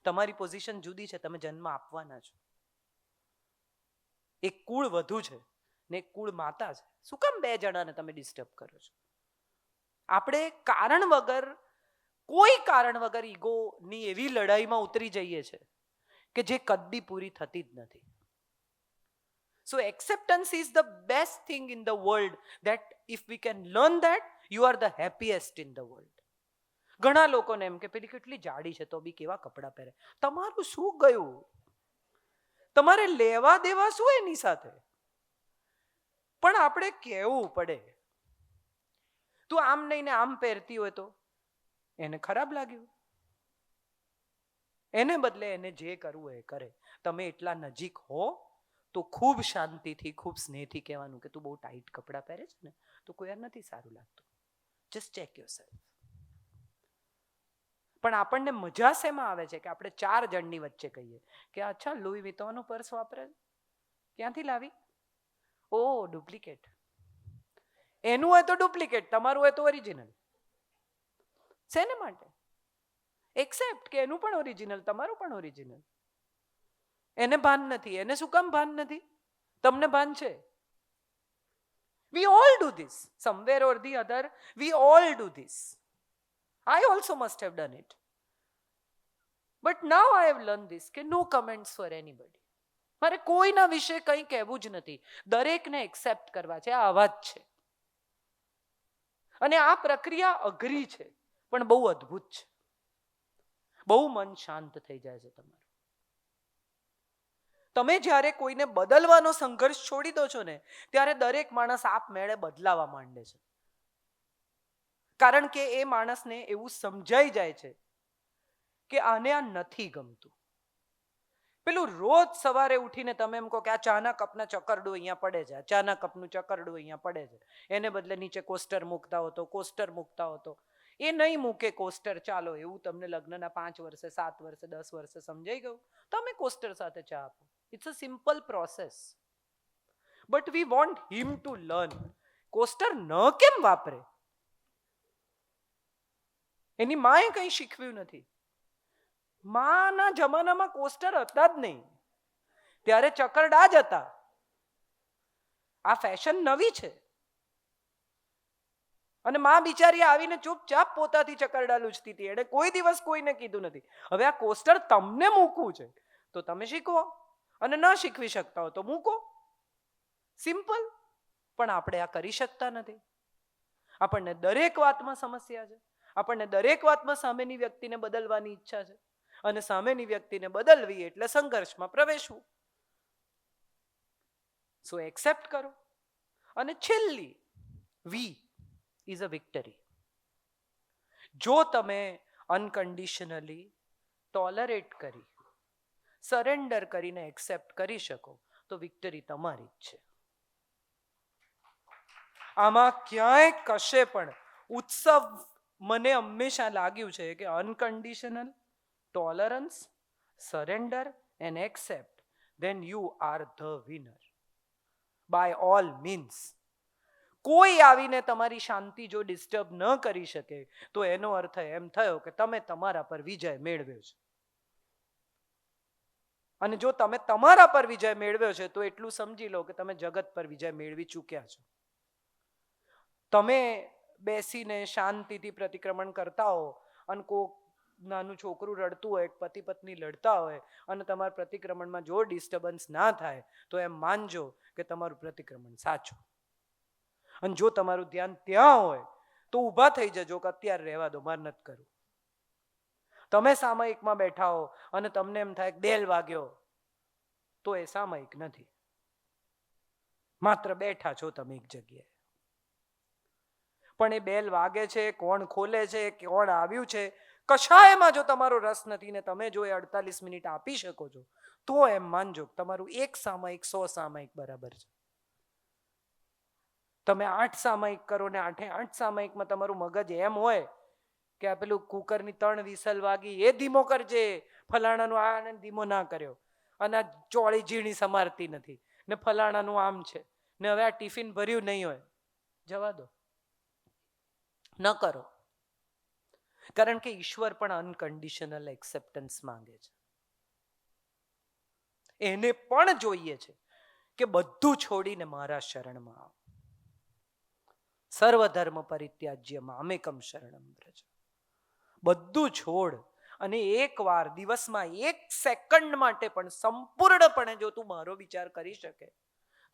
તમારી પોઝિશન જુદી છે, તમે જન્મ આપવાના છો. એક કુળ વધુ છે ને એક કુળ માતા છે. શું કામ બે જણાને તમે ડિસ્ટર્બ કરો છો? આપણે કારણ વગર, કોઈ કારણ વગર ઈગોની એવી લડાઈમાં ઉતરી જઈએ છે કે જે કદી પૂરી થતી જ નથી. So acceptance is the best thing in the world, that if we can learn that, you are the happiest in the world. ઘણા લોકોને એમ કે પેલી કેટલી જાડી છે તો બી કેવા કપડાં પહેરે. તમારું શું ગયું? તમારે લેવા દેવા શું એની સાથે? પણ આપણે કહેવું પડે, તું આમ નહીં ને આમ પહેરતી હોય તો એને ખરાબ લાગ્યું. એને બદલે એને જે કરવું હોય એ કરે. તમે એટલા નજીક હો તો ખૂબ શાંતિથી, ખૂબ સ્નેહથી કહેવાનું કે તું બહુ ટાઈટ કપડાં પહેરે છે ને તો કોઈ યાર નથી સારું લાગતું, જસ્ટ ચેક યોરસેલ્ફ. પણ આપણને મજા શેમાં આવે છે કે આપણે 4 જણની વચ્ચે કહીએ કે અચ્છા લુઈ વિતોનું પર્સ વાપરે, ક્યાંથી લાવી? ઓ ડુપ્લિકેટ. એનું હોય તો ડુપ્લિકેટ, તમારું હોય તો ઓરિજિનલ. શેને માટે? એક્સેપ્ટ કે એનું પણ ઓરિજિનલ, તમારું પણ ઓરિજિનલ. એને ભાન નથી. એને શું કામ ભાન નથી? તમને ભાન છે. We all do this. Somewhere or the other, we all do this. I also must have done it. But now I have learned this, કે no comments for anybody. મારે કોઈના વિશે કંઈ કહેવું જ નથી. દરેકને એક્સેપ્ટ કરવા છે. આ અવાજ છે. અને આ પ્રક્રિયા અઘરી છે પણ બહુ અદ્ભુત છે. બહુ મન શાંત થઈ જાય છે તમારું. તમે જ્યારે કોઈને બદલવાનો સંઘર્ષ છોડી દો છો ને ત્યારે દરેક માણસ આપમેળે બદલાવા માંડે છે. કારણ કે એ માણસને એવું સમજાઈ જાય છે કે આને આ નથી ગમતું. પેલું રોજ સવારે ઉઠીને તમે એમ કહો કે આ ચાના કપના ચકરડું અહીંયા પડે છે, આ ચાના કપનું ચકરડું અહીંયા પડે છે, એને બદલે નીચે કોસ્ટર મૂકતા હો તો કોસ્ટર મૂકતા હો તો એ નહીં મૂકે કોસ્ટર. ચાલો એવું તમને લગ્નના 5 વર્ષે, 7 વર્ષે, 10 વર્ષે સમજાઈ ગયું, તમે કોસ્ટર સાથે ચા આપો. It's a simple process. But we want him to learn. Coaster ન કેમ વાપરે? એની માએ કંઈ શીખવ્યું નથી. માના જમાનામાં કોસ્ટર હતા જ નહીં, ત્યારે ચકરડા જ હતા. આ ફેશન નવી છે. અને માં બિચારી આવીને ચૂપચાપ પોતાથી ચકરડા લૂછતી હતી. એણે કોઈ દિવસ કોઈને કીધું નથી. હવે આ કોસ્ટર તમને મૂકવું છે તો તમે શીખવો, અને ન શીખવી શકતા હો તો મૂકો. સિમ્પલ. પણ આપણે આ કરી શકતા નથી. આપણને દરેક વાતમાં સમસ્યા છે. આપણને દરેક વાતમાં સામેની વ્યક્તિને બદલવાની ઈચ્છા છે, અને સામેની વ્યક્તિને બદલવી એટલે સંઘર્ષમાં પ્રવેશવું. સો એક્સેપ્ટ કરો. અને છેલ્લી વી ઇઝ અ વિક્ટરી. જો તમે અનકન્ડિશનલી ટોલરેટ કરી, સરેન્ડર કરીને એક્સેપ્ટ કરી શકો તો વિક્ટરી તમારી જ છે. આમાં ક્યાંય કશે પણ ઉત્સવ મને હંમેશા લાગ્યું છે કે unconditional tolerance, surrender and accept, then you are the winner by all means. કોઈ આવીને તમારી શાંતિ જો ડિસ્ટર્બ ન કરી શકે તો એનો અર્થ એમ થયો કે તમે તમારા પર વિજય મેળવ્યો છે. અને જો તમે તમારા પર વિજય મેળવ્યો છે તો એટલું સમજી લો કે તમે જગત પર વિજય મેળવી ચૂક્યા છો. તમે બેસીને શાંતિથી પ્રતિક્રમણ કરતા હો અને કોક નાનું છોકરું રડતું હોય, પતિ પત્ની લડતા હોય અને તમારા પ્રતિક્રમણમાં જો ડિસ્ટર્બન્સ ના થાય તો એમ માનજો કે તમારું પ્રતિક્રમણ સાચું. અને જો તમારું ધ્યાન ત્યાં હોય તો ઊભા થઈ જજો કે અત્યારે રહેવા દો, મારે નથી કરવું. તમે સામયિકમાં બેઠા હો અને તમને એમ થાય બેલ વાગ્યો તો એ સામયિક નથી, માત્ર બેઠા છો તમે એક જગ્યાએ. પણ એ બેલ વાગે છે, કોણ ખોલે છે, કોણ આવ્યું છે, કશાયમાં જો તમારો રસ નથી ને તમે જો એ 48 મિનિટ આપી શકો છો તો એમ માનજો તમારું એક સામયિક 100 સામયિક બરાબર છે. તમે 8 સામયિક કરો ને 8 સામયિકમાં તમારું મગજ એમ હોય કે આ પેલું કુકરની 3 વિસલ વાગી એ ધીમો કરજે, ફલાણાનું આ ધીમો ના કર્યો, અને આ ચોળી ઝીણી સમારતી નથી ને ફલાણાનું આમ છે ને હવે આ ટિફિન ભર્યું નહીં હોય, જવા દો, ન કરો. કારણ કે ઈશ્વર પણ અનકન્ડિશનલ એક્સેપ્ટન્સ માંગે છે. એને પણ જોઈએ છે કે બધું છોડીને મારા શરણમાં આવો. સર્વધર્મ પરિત્યાજ્ય મામેકમ શરણમ વ્રજ. બધું છોડ અને એકવાર દિવસમાં 1 સેકન્ડ માટે પણ સંપૂર્ણપણે જો તું મારો વિચાર કરી શકે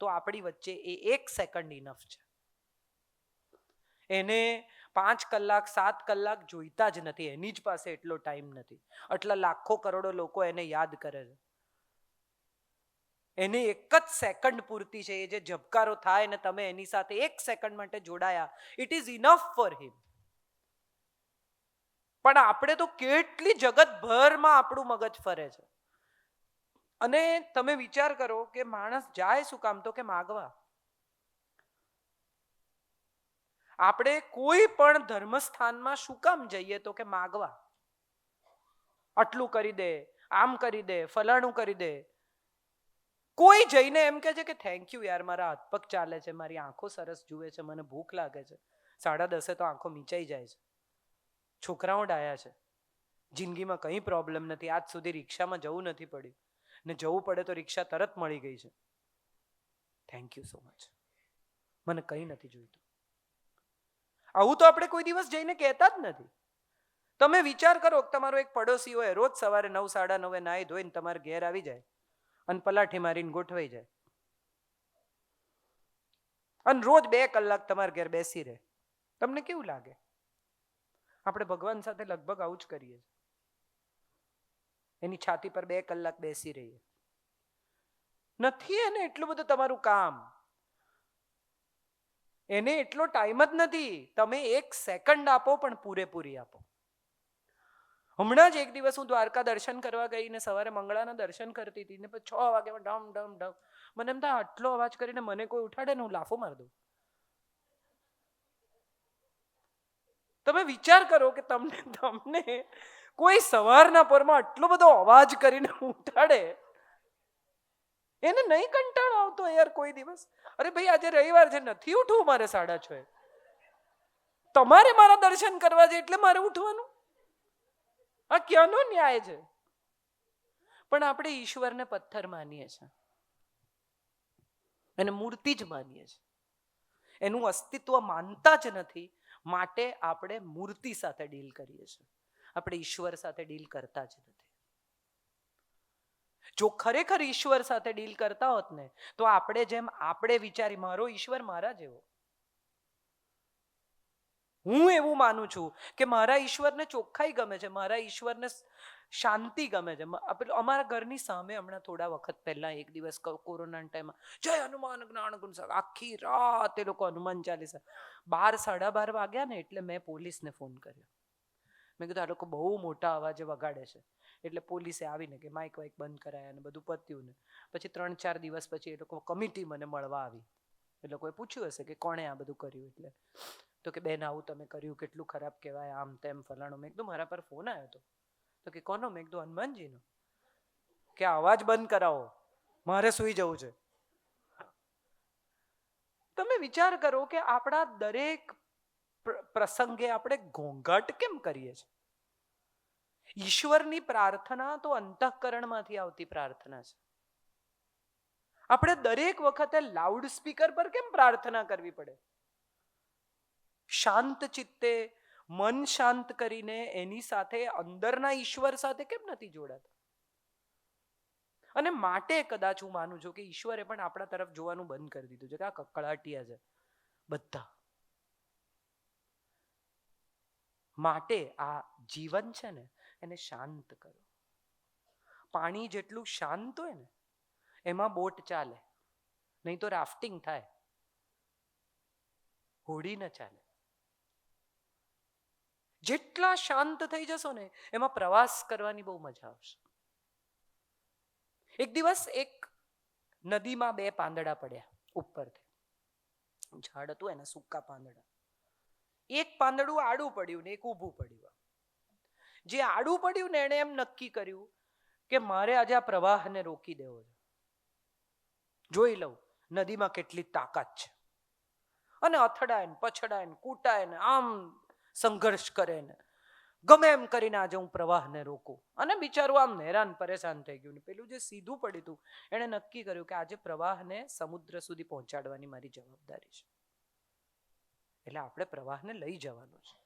તો આપણી વચ્ચે એ 1 સેકન્ડ ઇનફ છે. એને 5 કલાક 7 કલાક જોઈતા જ નથી, એની જ પાસે એટલો ટાઈમ નથી. આટલા લાખો કરોડો લોકો એને યાદ કરે છે. એને 1 જ સેકન્ડ પૂરતી છે. એ જે ઝબકારો થાય ને તમે એની સાથે 1 સેકન્ડ માટે જોડાયા, it is enough for him. પણ આપણે તો કેટલી જગતભરમાં આપણું મગજ ફરે છે. અને તમે વિચાર કરો કે માણસ જાય શું કામ, તો કે માગવા. આપણે કોઈ પણ ધર્મસ્થાનમાં શું કામ જઈએ તો કે માગવા. આટલું કરી દે, આમ કરી દે, ફલાણું કરી દે. કોઈ જઈને એમ કહે છે કે થેન્ક યુ યાર, મારા હાથ પગ ચાલે છે, મારી આંખો સરસ જુએ છે, મને ભૂખ લાગે છે, 10:30 તો આંખો મીચાઈ જાય છે, છોકરાઓ ડાયા છે, જિંદગીમાં કંઈ પ્રોબ્લેમ નથી, આજ સુધી રિક્ષામાં જવું નથી પડ્યું ને જવું પડે તો રિક્ષા તરત મળી ગઈ છે, થેન્ક યુ સો મચ, મને કંઈ નથી જોઈતું. આવું તો આપણે કોઈ દિવસ જઈને કહેતા જ નથી. તમે વિચાર કરો કે તમારો એક પડોશી હોય, રોજ સવારે 9, 9:30 નાહી ધોઈને તમારે ઘેર આવી જાય અને પલાઠી મારીને ગોઠવાઈ જાય અને રોજ 2 કલાક તમારા ઘેર બેસી રહે, તમને કેવું લાગે? આપણે ભગવાન સાથે લગભગ આવું જ કરીએ. એની છાતી પર 2 કલાક બેસી રહીએ. નથી એને એટલું બધું તમારું કામ, એને એટલો ટાઈમ જ નથી. તમે 1 સેકન્ડ આપો પણ પૂરેપૂરી આપો. હમણાં જ એક દિવસ હું દ્વારકા દર્શન કરવા ગઈ ને સવારે મંગળાના દર્શન કરતી હતી ને પછી 6 વાગ્યામાં ડમ ડમ ડમ, મને એમ થાય આટલો અવાજ કરીને મને કોઈ ઉઠાડે ને હું લાફો માર દઉં. તમે વિચાર કરો કે તમને કોઈ સવારના પરમાં આટલો બધો અવાજ કરીને ઉઠાડે, એને નહીં કંટાળો આવતો યાર કોઈ દિવસ? અરે ભાઈ આજે રવિવાર છે, નથી ઉઠવું મારે 6:30. તમારે મારા દર્શન કરવા છે એટલે મારે ઉઠવાનું? આ ક્યાંનો ન્યાય છે? પણ આપણે ઈશ્વરને પથ્થર માનીએ છીએ, એને મૂર્તિ જ માનીએ છીએ, એનું અસ્તિત્વ માનતા જ નથી. માટે આપણે મૂર્તિ સાથે ડીલ કરીએ છીએ, આપણે ઈશ્વર સાથે ડીલ કરતા જ નથી. જો ખરેખર ઈશ્વર સાથે ડીલ કરતા હોત ને તો આપણે જેમ આપણે વિચારી મારો ઈશ્વર મારા જેવો. હું એવું માનું છું કે મારા ઈશ્વરને ચોખ્ખાઈ ગમે છે, મારા ઈશ્વરને શાંતિ ગમે છે. અમારા ઘરની સામે હમણાં થોડા વખત પહેલા એક દિવસ કોરોનાના ટાઈમમાં જય હનુમાન જ્ઞાન ગુણ સાગર, આખી રાત એ લોકો હનુમાન ચાલીસા, 12, 12:30 વાગ્યા ને એટલે મેં પોલીસને ફોન કર્યો. મેં કીધું આ લોકો બહુ મોટા અવાજે વગાડે છે. એટલે પોલીસે આવીને કે માઇક વાઇક બંધ કરાયા અને બધું પત્યું ને પછી 3-4 દિવસ પછી એ લોકો કમિટી મને મળવા આવી. એ લોકોએ પૂછ્યું હશે કે કોણે આ બધું કર્યું, એટલે તો કે બેન આવું તમે કર્યું, કેટલું ખરાબ કહેવાય, આમ તેમ ફલાણું. મેં કીધું મારા પર ફોન આવ્યો હતો. તો કે કોનો? મેં કીધું હનુમાનજીનો. કે અવાજ બંધ કરાવો, મારે સૂઈ જવું છે. તમે વિચાર કરો કે આપણા દરેક પ્રસંગે આપણે ઘોંઘાટ કેમ કરીએ છીએ? ઈશ્વરની પ્રાર્થના તો અંતઃકરણમાંથી આવતી પ્રાર્થના છે. આપણે દરેક વખતે લાઉડ સ્પીકર પર કેમ પ્રાર્થના કરવી પડે? શાંત ચિત્તે મન શાંત કરીને એની સાથે અંદરના ઈશ્વર સાથે કેમ નથી જોડાતા? અને માટે કદાચ હું માનું છું કે ઈશ્વરે પણ આપણા તરફ જોવાનું બંધ કરી દીધું છે કે આ કકળાટિયા છે બધા. માટે આ જીવન છે ને એને શાંત કરો. પાણી જેટલું શાંત હોય ને એમાં બોટ ચાલે, નહીં તો રાફ્ટિંગ થાય, હોડી ન ચાલે. જેટલા શાંત થઈ જશો ને એમાં પ્રવાસ કરવાની બહુ મજા આવશે. એક દિવસ એક નદીમાં 2 પાંદડા પડ્યા ઉપરથી. ઝાડ હતું એના સૂકા પાંદડા. એક પાંદડું આડું પડ્યું ને એક ઊભું પડ્યું. જે આડું પડ્યું ને એણે એમ નક્કી કર્યું કે મારે આજે આ પ્રવાહને રોકી દેવો છે. જોઈ લઉં નદીમાં કેટલી તાકાત છે. અને અથડાય ને પછડાય ને કૂટાય ને આમ સંઘર્ષ કરે ને ગમે એમ કરીને આજે હું પ્રવાહને રોકું. અને બિચારું આમ હેરાન પરેશાન થઈ ગયું. ને પેલું જે સીધું પડ્યું હતું એણે નક્કી કર્યું કે આજે પ્રવાહને સમુદ્ર સુધી પહોંચાડવાની મારી જવાબદારી છે. એટલે આપણે પ્રવાહને લઈ જવાનું છે.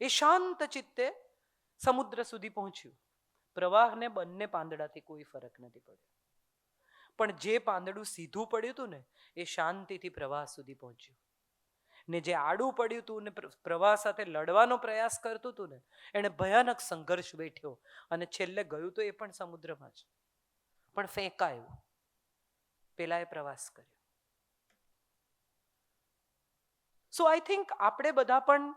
એ શાંત ચિત્તે સમુદ્ર સુધી પહોંચ્યું. પ્રવાહને બંને પાંદડાથી કોઈ ફરક નથી પડ્યો. પણ જે પાંદડું સીધું પડ્યું હતું ને એ શાંતિથી પ્રવાહ સુધી પહોંચ્યું. ને જે આડું પડ્યું હતું ને પ્રવાહ સાથે લડવાનો પ્રયાસ કરતું હતું ને એને ભયાનક સંઘર્ષ વેઠ્યો અને છેલ્લે ગયું તો એ પણ સમુદ્રમાં જ, પણ ફેંકાયું. પેલાએ પ્રવાસ કર્યો. સો આઈ થિંક આપણે બધા પણ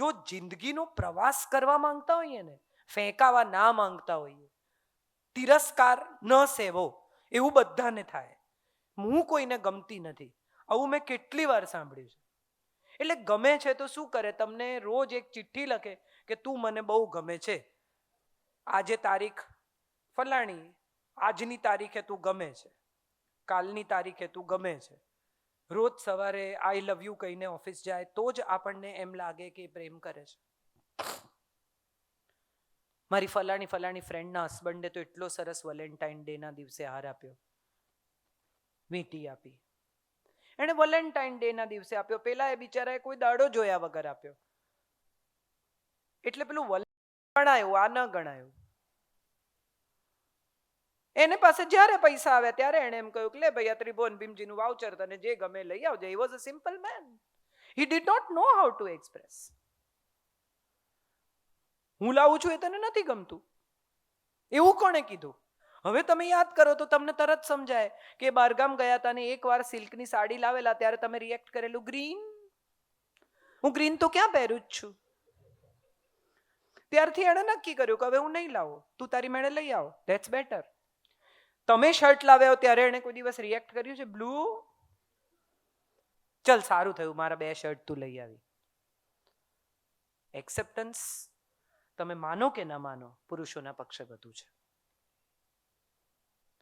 જો જિંદગીનો પ્રવાસ કરવા માંગતા હોઈએ ને, ફેંકાવા ના માંગતા હોઈએ, તિરસ્કાર ન સેવો એવું બધાને થાય. હું કોઈને ગમતી નથી આવું મેં કેટલી વાર સાંભળ્યું છે. એટલે ગમે છે તો શું કરે, તમને રોજ એક ચિઠ્ઠી લખે કે તું મને બહુ ગમે છે, આજે તારીખ ફલાણી, આજની તારીખે તું ગમે છે, કાલની તારીખે તું ગમે છે. રોજ સવારે આઈ લવ યુ કહીને ઓફિસ જાય તો જ આપણને એમ લાગે કે પ્રેમ કરે છે. મારી ફલાણી ફ્રેન્ડના હસબન્ડે તો એટલો સરસ વેલેન્ટાઇન ડે ના દિવસે હાર આપ્યો, વીંટી આપી. એણે વેલેન્ટાઇન ડે ના દિવસે આપ્યો, પેલા એ બિચારાએ કોઈ દાડો જોયા વગર આપ્યો. એટલે પેલું ગણાયું, આ ન ગણાયું. એને પાસે જ્યારે પૈસા આવ્યા ત્યારે એણે એમ કહ્યું કે લે ભાઈ આ ત્રિભુવન ભીમજીનું વાઉચર, તને જે ગમે લઈ આવજે. He was a simple man. He did not know how to express. હું લાવું છું એ તને નથી ગમતું એવું કોણે કીધું? હવે તમે યાદ કરો તો તમને તરત સમજાય કે બહારગામ ગયા હતા ને એકવાર સિલ્કની સાડી લાવેલા ત્યારે તમે રિએક્ટ કરેલું ગ્રીન. હું ગ્રીન તો ક્યાં પહેરું જ છું. ત્યારથી એણે નક્કી કર્યું કે હવે હું નહીં લાવું, તું તારી મેળે લઈ આવો, ધેટ્સ બેટર. તમે શર્ટ લાવ્યા ત્યારે એણે કોઈ દિવસ રિએક્ટ કર્યું છે બ્લુ? ચલ સારું થયું મારા 2 શર્ટ તું લઈ આવી. એક્સેપ્ટન્સ તમે માનો કે ના માનો પુરુષોના પક્ષે વધુ છે.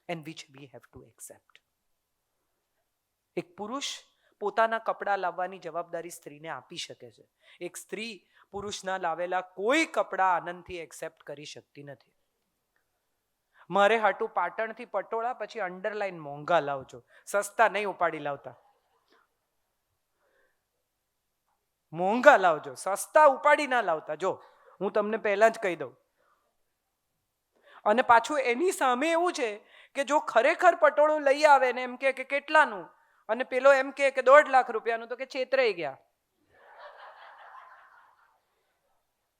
And which we have to accept. એક પુરુષ પોતાના કપડાં લાવવાની જવાબદારી સ્ત્રીને આપી શકે છે. એક સ્ત્રી પુરુષના લાવેલા કોઈ કપડાં આનંદથી એક્સેપ્ટ કરી શકતી નથી. મારે હાટું પાટણથી પટોળા પછી અંડરલાઈન મોંઘા લાવજો, સસ્તા નહીં ઉપાડી લાવતા. મોંઘા લાવજો, સસ્તા ઉપાડી ના લાવતા. જો હું તમને પહેલા જ કહી દઉં. અને પાછું એની સામે એવું છે કે જો ખરેખર પટોળું લઈ આવે ને એમ કે કેટલાનું, અને પેલો એમ કે 1.5 લાખ રૂપિયાનું, તો કે છેતરાઈ ગયા.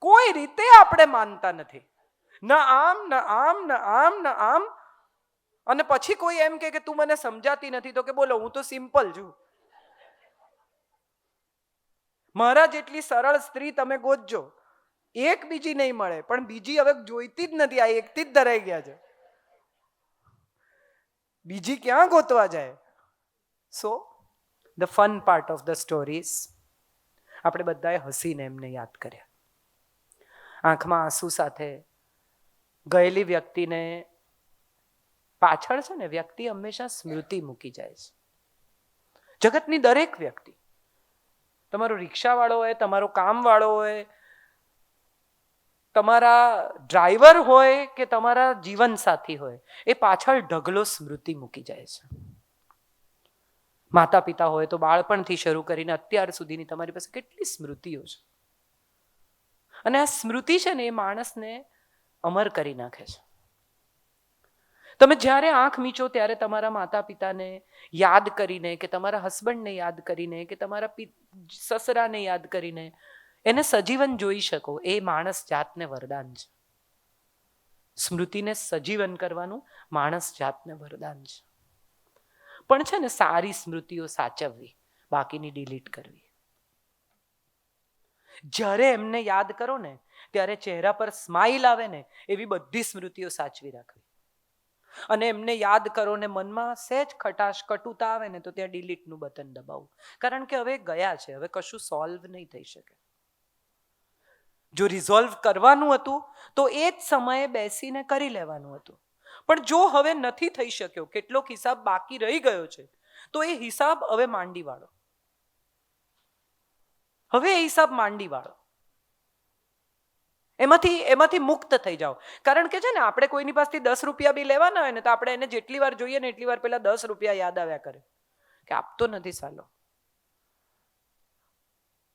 કોઈ રીતે આપણે માનતા નથી. ના આમ ના આમ ના આમ ના આમ. અને પછી કોઈ એમ કે તું મને સમજાતી નથી, તો કે બોલો હું તો સિમ્પલ છું. મારા જેટલી સરળ સ્ત્રી તમે ગોતજો, એક બીજી નહીં મળે. પણ બીજી હવે જોઈતી જ નથી, આ એકથી જ ધરાઈ ગયા છે. બીજી ક્યાં ગોતવા જાય? So the fun part of the stories, આપણે બધાએ હસીને એમને યાદ કર્યા. આંખમાં આંસુ સાથે ગયેલી વ્યક્તિને પાછળ છે ને વ્યક્તિ હંમેશા સ્મૃતિ મૂકી જાય છે. જગતની દરેક વ્યક્તિ, તમારો રિક્ષાવાળો હોય, તમારો કામવાળો હોય, તમારા ડ્રાઈવર હોય કે તમારા જીવનસાથી હોય, એ પાછળ ઢગલો સ્મૃતિ મૂકી જાય છે. માતા પિતા હોય તો બાળપણથી શરૂ કરીને અત્યાર સુધીની તમારી પાસે કેટલી સ્મૃતિઓ છે. અને આ સ્મૃતિ છે ને એ માણસને અમર કરી નાખે છે. તમે જ્યારે આંખ મીચો ત્યારે તમારા માતા પિતાને યાદ કરીને, કે તમારા હસબન્ડને યાદ કરીને, કે તમારા સસરાને યાદ કરીને એને સજીવન જોઈ શકો. એ માણસ જાતને વરદાન છે. સ્મૃતિને સજીવન કરવાનું માણસ જાતને વરદાન છે. પણ છે ને સારી સ્મૃતિઓ સાચવવી, બાકીની ડિલીટ કરવી. જ્યારે એમને યાદ કરો ને ત્યારે ચહેરા પર સ્માઇલ આવે ને એવી બધી સ્મૃતિઓ સાચવી રાખવી. અને એમને યાદ કરો ને મનમાં સહેજ ખટાશ, કટુતા આવે ને તો ત્યાં ડિલીટનું બટન દબાવવું. કારણ કે હવે ગયા છે, હવે કશું સોલ્વ નહીં થઈ શકે. જો રિઝોલ્વ કરવાનું હતું તો એ જ સમયે બેસીને કરી લેવાનું હતું. પણ જો હવે નથી થઈ શક્યો, કેટલોક હિસાબ બાકી રહી ગયો છે, તો એ હિસાબ હવે માંડી વાળો. હવે એ હિસાબ માંડી વાળો. એમાંથી મુક્ત થઈ જાઓ. કારણ કે છે ને આપણે કોઈની પાસેથી 10 રૂપિયા બી લેવાના હોય ને તો આપણે એને જેટલી વાર જોઈએ ને એટલી વાર પેલા 10 રૂપિયા યાદ આવ્યા કરે કે આપતો નથી સાલો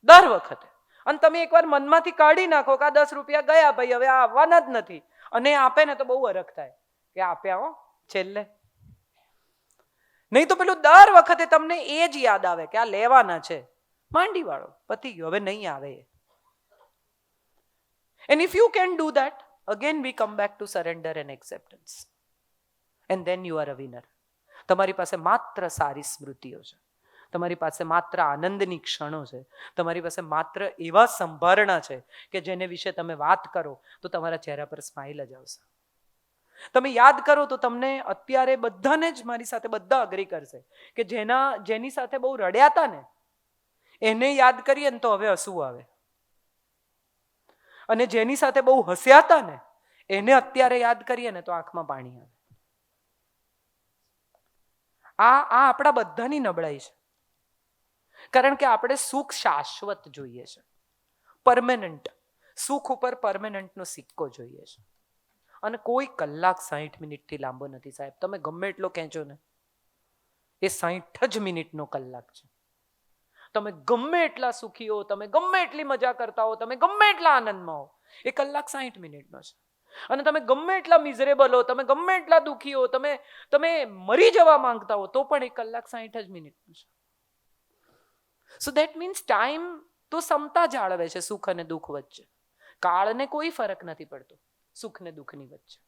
દર વખતે. અને તમે એકવાર મનમાંથી કાઢી નાખો કે આ 10 રૂપિયા ગયા ભાઈ, હવે આ આવવાના જ નથી, અને આપે ને તો બહુ હરખ થાય કે આપ્યા હો છેલ્લે. નહીં તો પેલું દર વખતે તમને એ જ યાદ આવે કે આ લેવાના છે. માંડી વાળો, પતી ગયો, હવે નહીં આવે. And if you can do that, again we come back to surrender and acceptance. And then you are a winner. તમારી પાસે માત્ર સારી સ્મૃતિઓ છે, તમારી પાસે માત્ર આનંદની ક્ષણો છે, તમારી પાસે માત્ર એવા સંભારણા છે કે જેને વિશે તમે વાત કરો તો તમારા ચહેરા પર સ્માઇલ જ આવશે. તમે યાદ કરો તો તમને અત્યારે બધાને જ, મારી સાથે બધા અગ્રી કરશે કે જેની સાથે બહુ રડ્યા હતા ને એને યાદ કરીએ ને તો હવે હસવું આવે. અને જેની સાથે બહુ હસ્યા હતા ને એને અત્યારે યાદ કરીએ ને તો આંખમાં પાણી આવે. આ આપણા બધાની નબળાઈ છે. કારણ કે આપણે સુખ શાશ્વત જોઈએ છે, પરમેનન્ટ. સુખ ઉપર પરમેનન્ટનો સિક્કો જોઈએ છે. અને કોઈ કલાક 60 મિનિટથી લાંબો નથી સાહેબ. તમે ગમે એટલો ખેંચો ને એ 60 જ મિનિટનો કલાક છે. તમે ગમે એટલા સુખી હો, તમે ગમે એટલી મજા કરતા હો, તમે ગમે એટલા આનંદમાં હો, એ કલાક 60 મિનિટનો છે. અને તમે ગમે એટલા મિઝરેબલ હો, તમે ગમે એટલા દુઃખી હો, તમે મરી જવા માંગતા હો, તો પણ એ કલાક 60 જ મિનિટનો છે. સો દેટ મીન્સ ટાઈમ તો સમતા જાળવે છે સુખ અને દુઃખ વચ્ચે. કાળને કોઈ ફરક નથી પડતો સુખ ને દુઃખની વચ્ચે.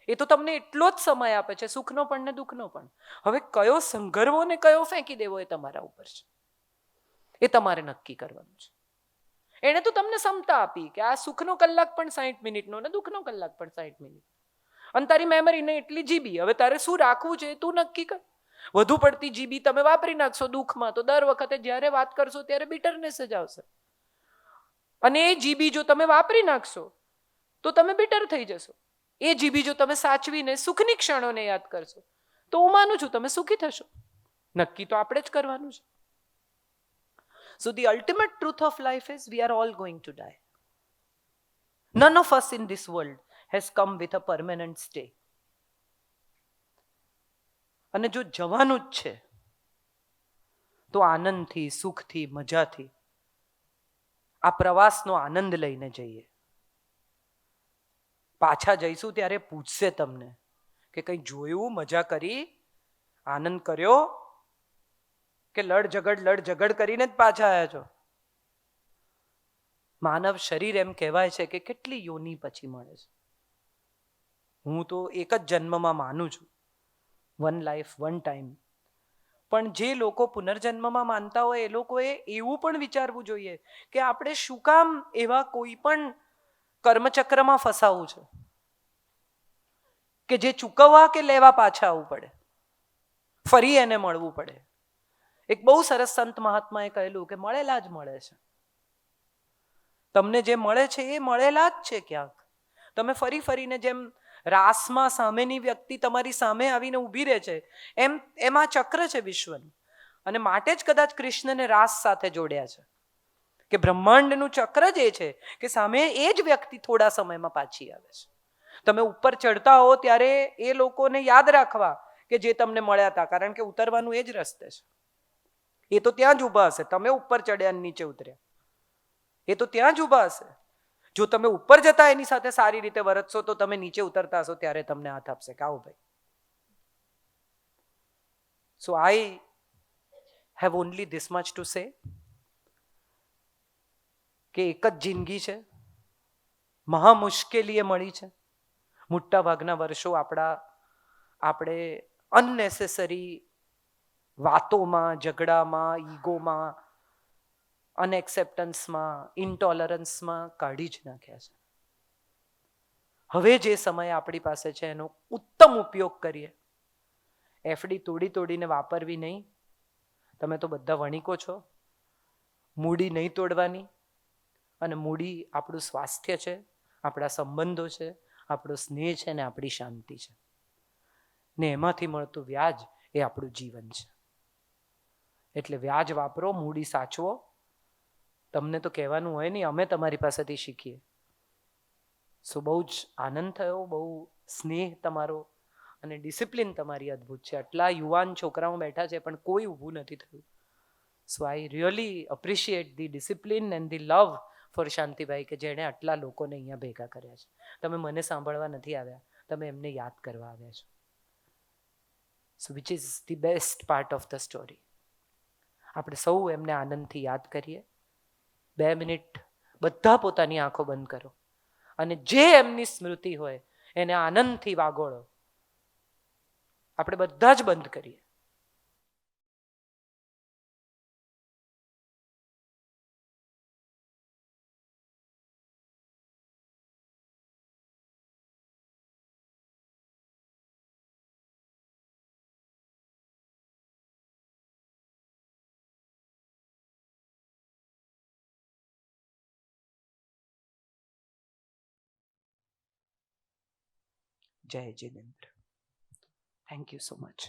એ તો તમને એટલો જ સમય આપે છે, સુખનો પણ ને દુઃખનો પણ. હવે કયો સંઘરવો ને કયો ફેંકી દેવો એ તમારા ઉપર છે. એ તમારે નક્કી કરવાનું છે. એને તો તમને સમતા આપી કે આ સુખનો કલાક પણ 60 મિનિટનો ને દુઃખનો કલાક પણ 60 મિનિટ. અને તારી મેમરીને એટલી જીબી, હવે તારે શું રાખવું છે એ તું નક્કી કર. વધુ પડતી જીબી તમે વાપરી નાખશો દુઃખમાં તો દર વખતે જ્યારે વાત કરશો ત્યારે બિટરનેસ જ આવશે. અને એ જીબી જો તમે વાપરી નાખશો તો તમે બિટર થઈ જશો. એ જીબી જો તમે સાચવીને સુખની ક્ષણોને યાદ કરશો તો હું માનું છું તમે સુખી થશો. નક્કી તો આપણે જ કરવાનું છે. So the ultimate truth of life is we are all going to die. None of us in this world has come with a permanent stay. અને જો જવાનું જ છે તો આનંદથી, સુખથી, મજાથી આ પ્રવાસનો આનંદ લઈને જઈએ. પાછા જઈશું ત્યારે પૂછશે તમને કે કંઈ જોયું, મજા કરી, આનંદ કર્યો કે લડ ઝગડ કરીને જ પાછા આવ્યા છો. માનવ શરીર એમ કહેવાય છે કે કેટલી યોની પછી મળે છે. હું તો એક જ જન્મમાં માનું છું, વન લાઈફ વન ટાઈમ. પણ જે લોકો પુનર્જન્મમાં માનતા હોય એ લોકોએ એવું પણ વિચારવું જોઈએ કે આપણે શું કામ એવા કોઈ પણ કર્મચક્રમાં ફસાવું છે કે જે ચૂકવવા કે લેવા પાછા આવવું પડે, ફરી એને મળવું પડે. એક બહુ સરસ સંત મહાત્માએ કહેલું કે મળેલા જ મળે છે. તમને જે મળે છે એ મળેલા જ છે ક્યાંક. તમે ફરીને જેમ રાસમાં સામેની વ્યક્તિ તમારી સામે આવીને ઊભી રહે છે, એમાં ચક્ર છે વિશ્વનું. અને માટે જ કદાચ કૃષ્ણને રાસ સાથે જોડ્યા છે, કે બ્રહ્માંડનું ચક્ર જ એ છે કે સામે એ જ વ્યક્તિ થોડા સમયમાં પાછી આવે છે. તમે ઉપર ચડતા હો ત્યારે એ લોકોને યાદ રાખવા કે જે તમને મળ્યા હતા, કારણ કે ઉતરવાનું એ જ રસ્તે છે. એ તો ત્યાં જ ઊભા હશે. તમે ઉપર ચડ્યા નીચે ઉતર્યા, એ તો ત્યાં જ ઊભા હશે. જો તમે ઉપર જતા એની સાથે સારી રીતે વર્તશો તો તમે નીચે ઉતરતા હશો ત્યારે તમને હાથ આપશે કે આવો ભાઈ. So I have only this much to say કે એક જ જિંદગી છે, મહા મુશ્કેલી એ મળી છે. મોટા ભાગના વર્ષો આપણે અનનેસેસરી વાતોમાં, ઝઘડામાં, ઈગોમાં, અનએક્સેપ્ટન્સમાં, ઇન્ટોલરન્સમાં કાઢી જ નાખ્યા છે. હવે જે સમય આપણી પાસે છે એનો ઉત્તમ ઉપયોગ કરીએ. એફડી તોડીને વાપરવી નહીં. તમે તો બધા વણિકો છો. મૂડી નહીં તોડવાની. અને મૂડી આપણું સ્વાસ્થ્ય છે, આપણા સંબંધો છે, આપણો સ્નેહ છે ને આપણી શાંતિ છે. ને એમાંથી મળતું વ્યાજ એ આપણું જીવન છે. એટલે વ્યાજ વાપરો, મૂડી સાચવો. તમને તો કહેવાનું હોય નહીં, અમે તમારી પાસેથી શીખીએ. સો બહુ જ આનંદ થયો, બહુ સ્નેહ તમારો અને ડિસિપ્લિન તમારી અદ્ભુત છે. આટલા યુવાન છોકરાઓ બેઠા છે પણ કોઈ ઊભું નથી થયું. So I really appreciate the discipline and the love for Shantibhai, કે જેણે આટલા લોકોને અહીંયા ભેગા કર્યા છે. તમે મને સાંભળવા નથી આવ્યા, તમે એમને યાદ કરવા આવ્યા છો. So which is the best part of the story. આપણે સૌ એમને આનંદથી યાદ કરીએ. 2 મિનિટ બધા પોતાની આંખો બંધ કરો અને જે એમની સ્મૃતિ હોય એને આનંદથી વાગોળો. આપણે બધા જ બંધ કરીએ. જય Jinendra. Thank you so much.